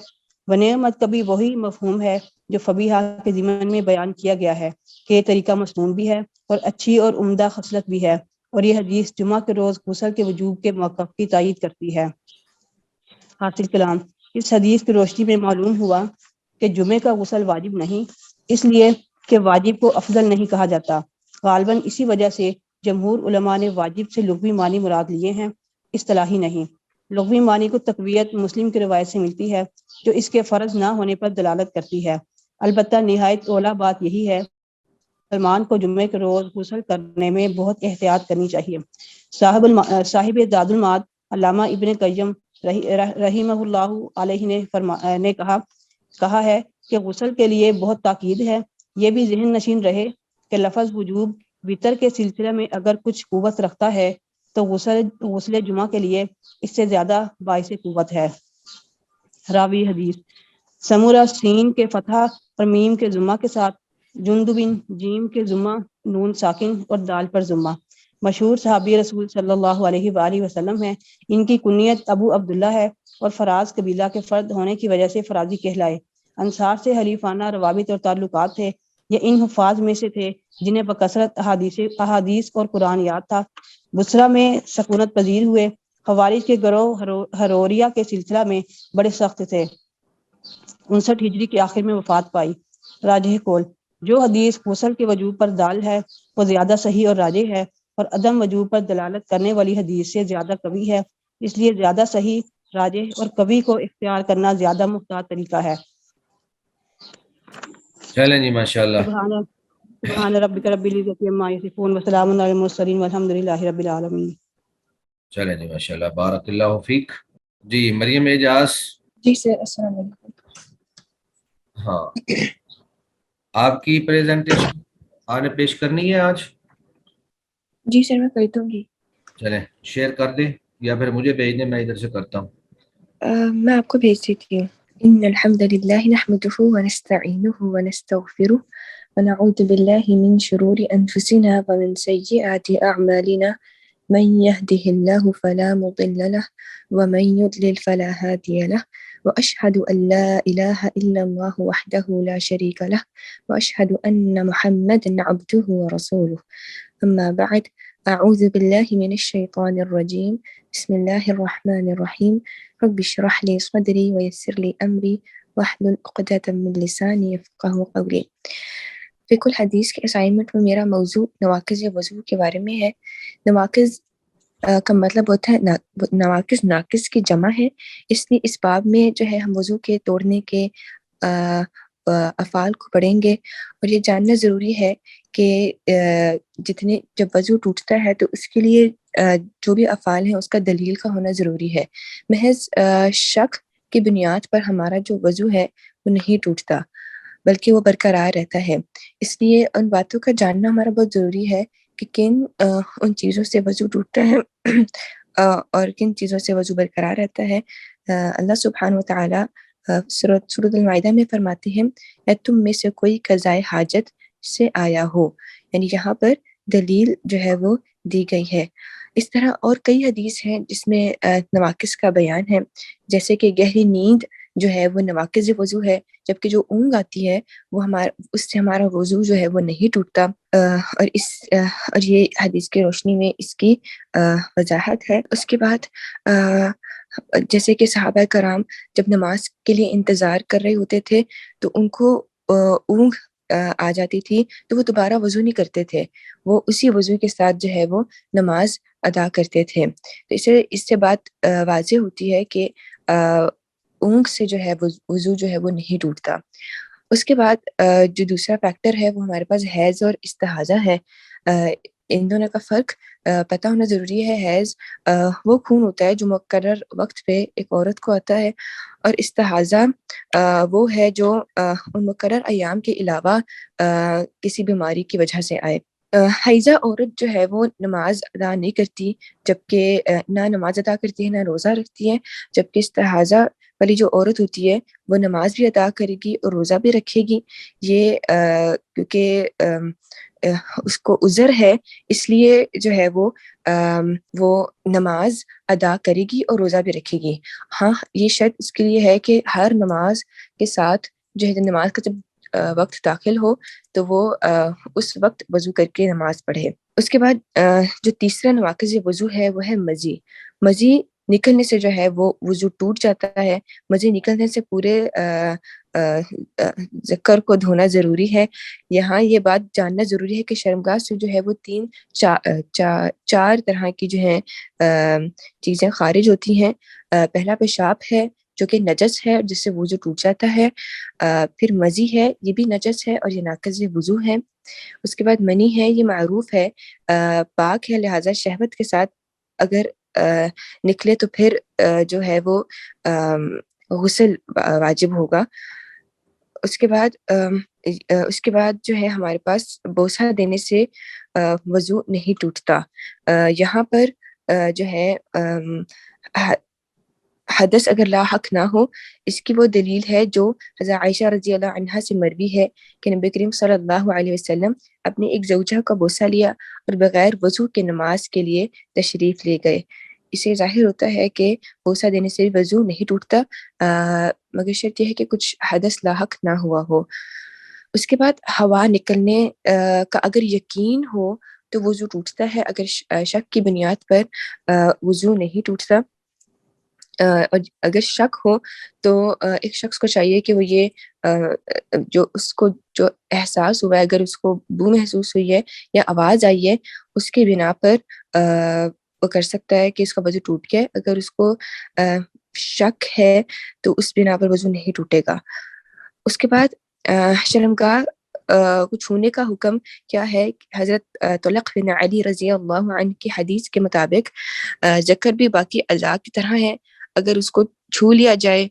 ونعمت کبھی وہی مفہوم ہے جو فبیہہ کے ضمن میں بیان کیا گیا ہے کہ یہ طریقہ مسنون بھی ہے اور اچھی اور عمدہ خصلت بھی ہے، اور یہ حدیث جمعہ کے روز غسل کے وجوب کے موقف کی تائید کرتی ہے۔ حاصل کلام، اس حدیث کی روشنی میں معلوم ہوا کہ جمعے کا غسل واجب نہیں، اس لیے کہ واجب کو افضل نہیں کہا جاتا۔ غالباً اسی وجہ سے جمہور علماء نے واجب سے لغوی معنی مراد لیے ہیں، اصطلاحی نہیں۔ لغوی معنی کو تقویت مسلم کی روایت سے ملتی ہے جو اس کے فرض نہ ہونے پر دلالت کرتی ہے۔ البتہ نہایت اولیٰ بات یہی ہے مسلمان کو جمعے کے روز غسل کرنے میں بہت احتیاط کرنی چاہیے۔ صاحب زاد المعاد علامہ ابن قیم رحمہ اللہ علیہ نے کہا ہے کہ غسل کے لیے بہت تاکید ہے۔ یہ بھی ذہن نشین رہے کہ لفظ وجوب وتر کے سلسلے میں اگر کچھ قوت رکھتا ہے تو غسل جمعہ کے لیے اس سے زیادہ باعث قوت ہے۔ راوی حدیث، سمورہ سین کے فتح اور میم کے ضمہ کے ساتھ، جندبن جیم کے ضمہ نون ساکن اور دال پر ضمہ، مشہور صحابی رسول صلی اللہ علیہ وآلہ وسلم ہیں۔ ان کی کنیت ابو عبداللہ ہے اور فراز قبیلہ کے فرد ہونے کی وجہ سے فرازی کہلائے۔ انصار سے حلیفانہ روابط اور تعلقات تھے۔ یہ ان حفاظ میں سے تھے جنہیں بکثرت احادیث اور قرآن یاد تھا۔ بصرہ میں سکونت پذیر ہوئے۔ خوارج کے گروہ ہروریہ کے سلسلہ میں بڑے سخت تھے۔ 59 ہجری کے آخر میں وفات پائی۔ راجح قول، جو حدیث غسل کے وجوب پر دال ہے وہ زیادہ صحیح اور راجح ہے، اور عدم وجوب پر دلالت کرنے والی حدیث سے زیادہ قوی ہے، اس لیے زیادہ صحیح، راجح اور قوی کو اختیار کرنا زیادہ محتاط طریقہ ہے۔ چلیں جی ماشاءاللہ۔ سبحان ربک رب العزت عما یصفون وسلام علی المرسلین والحمد للہ رب العالمین۔ چلیں جی ماشاءاللہ، بارک اللہ فیک۔ جی مریم اعجاز۔ جی سر، السلام علیکم۔ ہاں، آپ کی پریزنٹیشن آپ نے پیش کرنی ہے آج؟ جی سر، میں کر دوں گی۔ چلیں شیئر کر دیں یا پھر مجھے بھیج دیں، میں ادھر سے کرتا ہوں۔ میں آپ کو بھیج دیتی ہوں۔ ان الحمد للہ نحمده ونستعینه ونستغفره ونعوذ باللہ من شرور انفسنا ومن سیئات اعمالنا، من يهده الله فلا مضل له ومن يضلل فلا هادي له، واشهد ان لا اله الا الله وحده لا شريك له، واشهد ان محمدا عبده ورسوله، اما بعد، اعوذ باللہ من الشیطان الرجیم، بسم اللہ الرحمن الرحیم، رب اشرح لي صدري ويسر لي امری واحلل عقدة من لسانی یفقهوا قولی۔ فقہ الحدیث کے اسائنمنٹ میں میرا موضوع نواقض وضو کے بارے میں ہے۔ نواقض کا مطلب ہوتا ہے نواقض ناقص کی جمع ہے، اس لیے اس باب میں جو ہے ہم وضو کے توڑنے کے افعال کو پڑھیں گے، اور یہ جاننا ضروری ہے کہ جب وضو ٹوٹتا ہے تو اس کے لیے جو بھی افعال ہیں اس کا دلیل کا ہونا ضروری ہے۔ محض شک کی بنیاد پر ہمارا جو وضو ہے وہ نہیں ٹوٹتا، بلکہ وہ برقرار رہتا ہے۔ اس لیے ان باتوں کا جاننا ہمارا بہت ضروری ہے کہ کن ان چیزوں سے وضو ٹوٹتا ہے اور کن چیزوں سے وضو برقرار رہتا ہے۔ اللہ سبحانہ وتعالی سورۃ المائدہ میں فرماتے ہیں یا تم میں سے کوئی قضائے حاجت سے آیا ہو، یعنی یہاں پر دلیل جو ہے وہ دی گئی ہے۔ اس طرح اور کئی حدیث ہیں جس میں نواقص کا بیان ہے، جیسے کہ گہری نیند جو ہے وہ نواقض وضو ہے، جبکہ جو اونگ آتی ہے وہ اس سے ہمارا وضو جو ہے وہ نہیں ٹوٹتا، اور یہ حدیث کی روشنی میں اس کی وضاحت ہے۔ اس کے بعد جیسے کہ صحابہ کرام جب نماز کے لیے انتظار کر رہے ہوتے تھے تو ان کو اونگ آ جاتی تھی تو وہ دوبارہ وضو نہیں کرتے تھے، وہ اسی وضو کے ساتھ جو ہے وہ نماز ادا کرتے تھے۔ تو اس سے بات واضح ہوتی ہے کہ اونگ سے جو ہے وضو جو ہے وہ نہیں ٹوٹتا۔ اس کے بعد جو دوسرا فیکٹر ہے وہ ہمارے پاس حیض اور استحاضہ ہے۔ ان دونوں کا فرق پتہ ہونا ضروری ہے۔ حیض وہ خون ہوتا ہے جو مقرر وقت پہ ایک عورت کو آتا ہے، اور استحاضہ وہ ہے جو ان مقرر ایام کے علاوہ کسی بیماری کی وجہ سے آئے۔ حیضہ عورت جو ہے وہ نماز ادا نہیں کرتی، جبکہ نہ نماز ادا کرتی ہے نہ روزہ رکھتی ہے، جبکہ استحاضہ والی جو عورت ہوتی ہے وہ نماز بھی ادا کرے گی اور روزہ بھی رکھے گی، یہ کیونکہ اس کو عذر ہے، اس لیے جو ہے وہ نماز ادا کرے گی اور روزہ بھی رکھے گی۔ ہاں یہ شرط اس کے لیے ہے کہ ہر نماز کے ساتھ جو ہے نماز کا جب وقت داخل ہو تو وہ اس وقت وضو کر کے نماز پڑھے۔ اس کے بعد جو تیسرا نواقض وضو ہے وہ ہے مزی۔ مزی نکلنے سے جو ہے وہ وضو ٹوٹ جاتا ہے۔ مزی نکلنے سے پورے ذکر کو دھونا ضروری ہے۔ یہاں یہ بات جاننا ضروری ہے کہ شرمگاہ سے جو ہے وہ چار طرح کی جو ہیں چیزیں خارج ہوتی ہیں۔ پہلا پیشاب ہے جو کہ نجس ہے جس سے وضو ٹوٹ جاتا ہے، پھر مزی ہے یہ بھی نجس ہے اور یہ ناقض وضو ہے، اس کے بعد منی ہے یہ معروف ہے پاک ہے، لہٰذا شہوت کے ساتھ اگر نکلے تو پھر جو ہے وہ غسل واجب ہوگا۔ اس کے بعد جو ہے ہمارے پاس بوسہ دینے سے وضو نہیں ٹوٹتا۔ یہاں پر جو ہے حدث اگر لاحق نہ ہو، اس کی وہ دلیل ہے جو حضرت عائشہ رضی اللہ عنہا سے مروی ہے کہ نبی کریم صلی اللہ علیہ وسلم اپنی ایک زوجہ کا بوسہ لیا اور بغیر وضو کے نماز کے لیے تشریف لے گئے۔ اسے ظاہر ہوتا ہے کہ بوسہ دینے سے وضو نہیں ٹوٹتا، مگر شرط یہ ہے کہ کچھ حدث لاحق نہ ہوا ہو۔ اس کے بعد ہوا نکلنے کا اگر یقین ہو تو وضو ٹوٹتا ہے، اگر شک کی بنیاد پر وضو نہیں ٹوٹتا۔ اور اگر شک ہو تو ایک شخص کو چاہیے کہ وہ یہ جو احساس ہوا ہے، اگر اس کو بو محسوس ہوئی ہے یا آواز آئی ہے، اس کی بنا پر وہ کر سکتا ہے کہ اس کا وضو ٹوٹ گیا۔ اگر اس کو شک ہے تو اس بنا پر وضو نہیں ٹوٹے گا۔ اس کے بعد شرمگاہ کو چھونے کا حکم کیا ہے؟ حضرت طلق بن علی رضی اللہ عنہ کی حدیث کے مطابق ذکر بھی باقی اعضاء کی طرح ہے، اگر اس کو چھو لیا جائے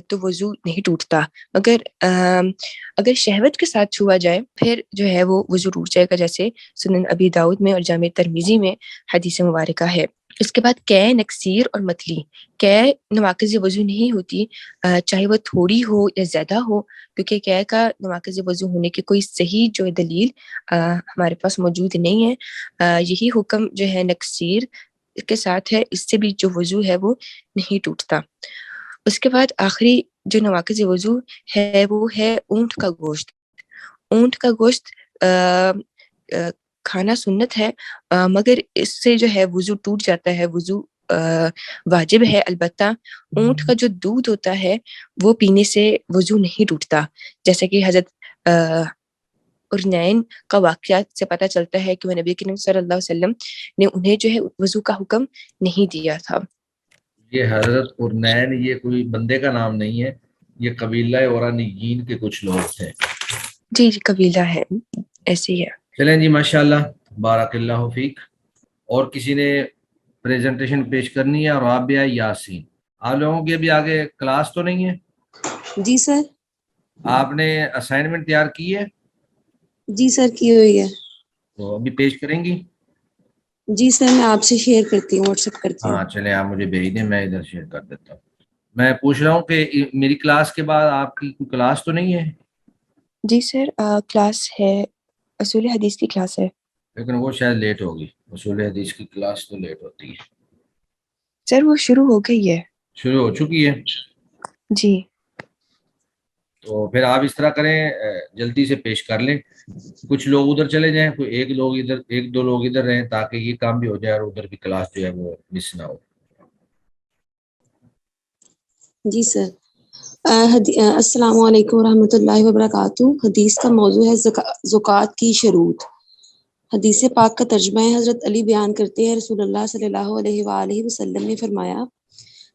تو وضو نہیں ٹوٹتا، اگر شہوت کے ساتھ چھوا جائے پھر جو ہے وہ وضو ٹوٹ جائے گا، جیسے سنن ابی داؤد میں اور جامع ترمذی میں حدیث مبارکہ ہے۔ اس کے بعد قے، نکسیر اور متلی۔ قے نواقض وضو نہیں ہوتی، چاہے وہ تھوڑی ہو یا زیادہ ہو، کیونکہ قے کا نواقض وضو ہونے کی کوئی صحیح جو دلیل ہمارے پاس موجود نہیں ہے۔ یہی حکم جو ہے نکسیر کے ساتھ ہے، اس سے بھی جو وضو ہے وہ نہیں ٹوٹتا۔ اس کے بعد آخری جو نواقض وضو ہے وہ ہے اونٹ کا گوشت۔ اونٹ کا گوشت کھانا سنت ہے، مگر اس سے جو ہے وضو ٹوٹ جاتا ہے، وضو واجب ہے۔ البتہ اونٹ کا جو دودھ ہوتا ہے وہ پینے سے وضو نہیں ٹوٹتا، جیسے کہ حضرت ارنین کا واقعات سے پتہ چلتا ہے کہ وہ نبی کریم صلی اللہ علیہ وسلم نے انہیں جو ہے وضو کا حکم نہیں دیا تھا۔ یہ حضرت ارنین یہ کوئی بندے کا نام نہیں ہے، یہ قبیلہ اورانیین کے کچھ لوگ تھے۔ جی قبیلہ ہے، ایسے ہی ہے۔ چلیں جی، ماشاءاللہ، بارک اللہ فیک۔ اور کسی نے پریزنٹیشن پیش کرنی ہے؟ اور رابعہ یاسین، آپ لوگوں کی ابھی آگے کلاس تو نہیں ہے؟ جی سر۔ آپ نے اسائنمنٹ تیار کی ہے؟ جی سر کی ہوئی ہے۔ تو ابھی پیش کریں گی؟ جی سر میں آپ سے شیئر کرتی ہوں، واٹس ایپ کرتی ہوں۔ ہاں چلیں، آپ مجھے بھیج دیں، میں ادھر شیئر کر دیتا ہوں۔ میں پوچھ رہا ہوں کہ میری کلاس کے بعد آپ کی کوئی کلاس تو نہیں ہے؟ جی سر کلاس ہے، اصول حدیث کی کلاس ہے، لیکن وہ شاید لیٹ ہوگی، اصول حدیث کی کلاس تو لیٹ ہوتی ہے۔ سر وہ شروع ہو گئی ہے۔ شروع ہو چکی ہے؟ جی تو پھر آپ اس طرح کریں، جلدی سے پیش کر لیں، کچھ لوگ ادھر چلے جائیں، کوئی ایک دو لوگ ادھر رہیں، تاکہ یہ کام بھی ہو جائے اور ادھر بھی کلاس جو ہے وہ مس نہ ہو۔ جی سر۔ السلام علیکم ورحمۃ اللہ وبرکاتہ۔ حدیث کا موضوع ہے زکوٰۃ کی شروط۔ حدیث پاک کا ترجمہ ہے، حضرت علی بیان کرتے ہیں رسول اللہ صلی اللہ علیہ وآلہ وسلم نے فرمایا،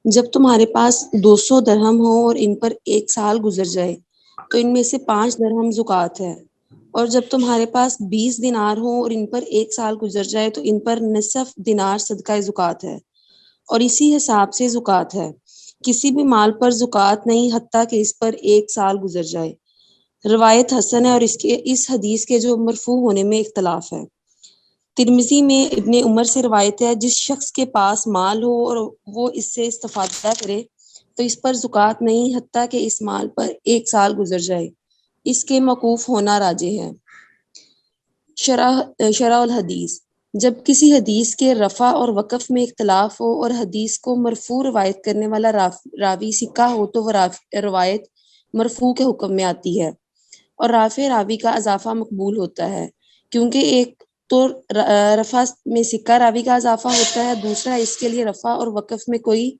جب تمہارے پاس 200 درہم ہو اور ان پر 1 سال گزر جائے تو ان میں سے 5 درہم زکوٰۃ ہے، اور جب تمہارے پاس 20 دینار ہو اور ان پر 1 سال گزر جائے تو ان پر نصف دینار صدقہ زکوٰۃ ہے، اور اسی حساب سے زکوٰۃ ہے۔ کسی بھی مال پر زکوٰۃ نہیں حتیٰ کہ اس پر 1 سال گزر جائے۔ روایت حسن ہے، اور اس حدیث کے جو مرفوع ہونے میں اختلاف ہے۔ ترمذی میں ابن عمر سے روایت ہے، جس شخص کے پاس مال ہو اور وہ اس سے استفادہ کرے تو اس پر زکوٰۃ نہیں حتیٰ کہ اس مال پر 1 سال گزر جائے۔ اس کے موقوف ہونا راجح ہے۔ شرح الحدیث، جب کسی حدیث کے رفع اور وقف میں اختلاف ہو اور حدیث کو مرفوع روایت کرنے والا راوی ثقہ ہو تو وہ روایت مرفوع کے حکم میں آتی ہے، اور رافع راوی کا اضافہ مقبول ہوتا ہے، کیونکہ ایک تو رفع میں ثقہ راوی کا اضافہ ہوتا ہے، دوسرا اس کے لیے رفع اور وقف میں کوئی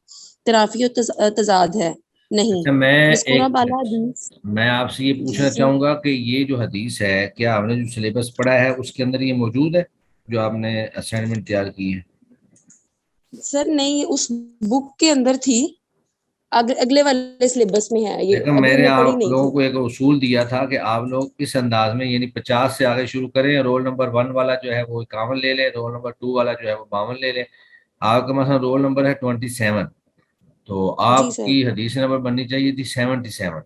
ترافی و تضاد ہے نہیں۔ اچھا، میں مذکورہ بالا حدیث، میں آپ سے یہ پوچھنا جی چاہوں گا کہ یہ جو حدیث ہے، کیا آپ نے جو سلیبس پڑھا ہے اس کے اندر یہ موجود ہے جو آپ نے اسائنمنٹ تیار کی ہے؟ سر نہیں، اس بک کے اندر تھی، اگلے والے سلیبس میں ہے یہ، لیکن ابھی میں ہم نے نے پڑھی آپ نہیں لوگوں تھی۔ کو ایک اصول دیا تھا کہ آپ لوگ اس انداز میں، یعنی 50 سے آگے شروع کریں، رول نمبر 1 والا جو ہے وہ 51 لے لیں، رول نمبر 2 والا جو ہے وہ 52 لے لیں۔ آپ کا مثلا رول نمبر ہے 27، تو جی آپ سر، کی حدیث نمبر بننی چاہیے تھی 77۔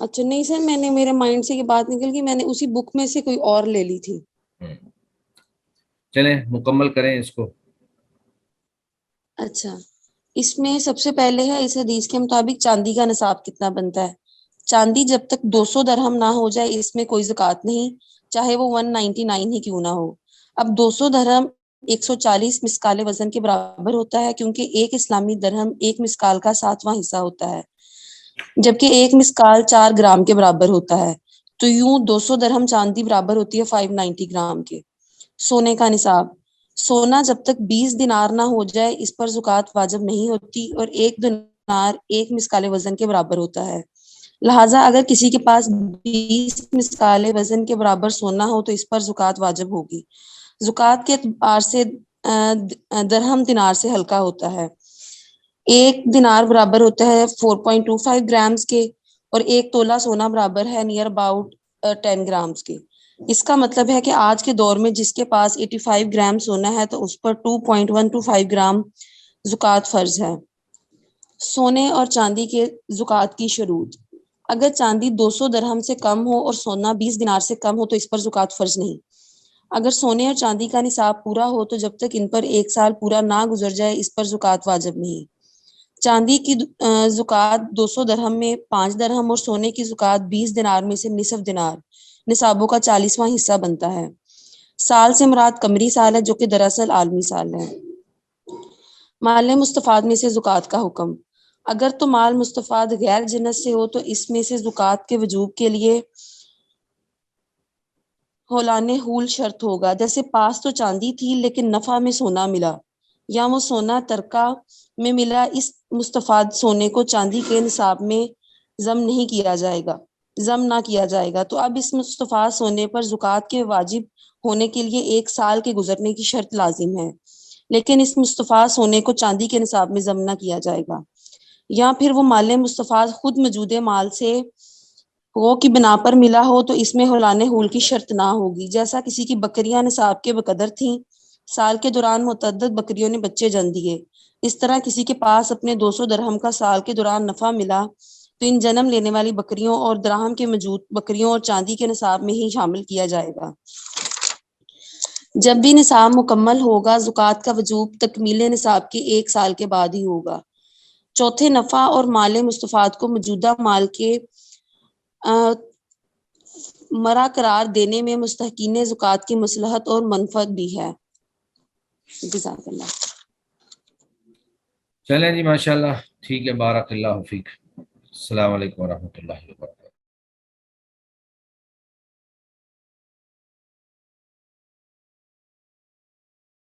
اچھا نہیں سر، میں نے میرے مائنڈ سے یہ بات نکل گئی، میں نے اسی بک میں سے کوئی اور لے لی تھی۔ چلیں مکمل کریں اس کو۔ اچھا، اس میں سب سے پہلے ہے اس حدیث کے مطابق چاندی کا نصاب کتنا بنتا ہے۔ چاندی جب تک 200 درہم نہ ہو جائے اس میں کوئی زکوٰۃ نہیں، چاہے وہ 199 ہی کیوں نہ ہو۔ اب 200 درہم 140 مسکال وزن کے برابر ہوتا ہے، کیونکہ ایک اسلامی درہم ایک مسکال کا 7واں حصہ ہوتا ہے، جبکہ ایک مسکال 4 گرام کے برابر ہوتا ہے، تو یوں 200 درہم چاندی برابر ہوتی ہے 590 گرام کے۔ سونے کا نصاب، سونا جب تک 20 دینار نہ ہو جائے اس پر زکوٰۃ واجب نہیں ہوتی، اور 1 دینار 1 مسکال وزن کے برابر ہوتا ہے۔ لہٰذا اگر کسی کے پاس 20 مسکال وزن کے برابر سونا ہو تو اس پر زکوٰۃ واجب ہوگی۔ زکوٰۃ کے اعتبار سے درہم دینار سے ہلکا ہوتا ہے۔ 1 دینار برابر ہوتا ہے 4.25 گرامز کے، اور 1 تولہ سونا برابر ہے نیئر اباؤٹ 10 گرامز کے۔ اس کا مطلب ہے کہ آج کے دور میں جس کے پاس 85 گرام سونا ہے تو اس پر 2.125 گرام زکوٰۃ فرض ہے۔ سونے اور چاندی کے زکوٰۃ کی شروط، اگر چاندی 200 درہم سے کم ہو اور سونا 20 دینار سے کم ہو تو اس پر زکوٰۃ فرض نہیں۔ اگر سونے اور چاندی کا نصاب پورا ہو تو جب تک ان پر 1 سال پورا نہ گزر جائے اس پر زکوٰۃ واجب نہیں۔ چاندی کی زکوٰۃ 200 درہم میں 5 درہم اور سونے کی زکوٰۃ 20 دینار میں سے نصف دینار، نصابوں کا 40واں حصہ بنتا ہے۔ سال سے مراد قمری سال ہے جو کہ دراصل عالمی سال ہے۔ مال مستفاد میں سے زکوٰۃ کا حکم، اگر تو مال مستفاد غیر جنس سے ہو تو اس میں سے زکوٰۃ کے وجوب کے لیے ہولان حول شرط ہوگا، جیسے پاس تو چاندی تھی لیکن نفع میں سونا ملا، یا وہ سونا ترکہ میں ملا، اس مستفاد سونے کو چاندی کے نصاب میں ضم نہ کیا جائے گا، تو اب اس مستفاد سونے پر زکوٰۃ کے واجب ہونے کے لیے 1 سال کے گزرنے کی شرط لازم ہے، لیکن اس مستفاد سونے کو چاندی کے نصاب میں ضم نہ کیا جائے گا۔ یا پھر وہ مال مستفاد خود موجود مال سے ہو کی بنا پر ملا ہو تو اس میں ہولان حول کی شرط نہ ہوگی، جیسا کسی کی بکریاں نصاب کے بقدر تھیں، سال کے دوران متعدد بکریوں نے بچے جن دیے، اس طرح کسی کے پاس اپنے 200 درہم کا سال کے دوران نفع ملا تو ان جنم لینے والی بکریوں اور دراہم کے موجود بکریوں اور چاندی کے نصاب میں ہی شامل کیا جائے گا۔ جب بھی نصاب مکمل ہوگا زکوٰۃ کا وجوب تکمیل نصاب کے 1 سال کے بعد ہی ہوگا۔ چوتھے، نفع اور مال مستفاد کو موجودہ مال کے مرا قرار دینے میں مستحقین زکوٰۃ کی مصلحت اور منفعت بھی ہے۔ جزاک اللہ۔ چلیں جی، ماشاءاللہ، ٹھیک ہے، بارک اللہ فیک۔ السلام علیکم ورحمۃ اللہ وبرکاتہ۔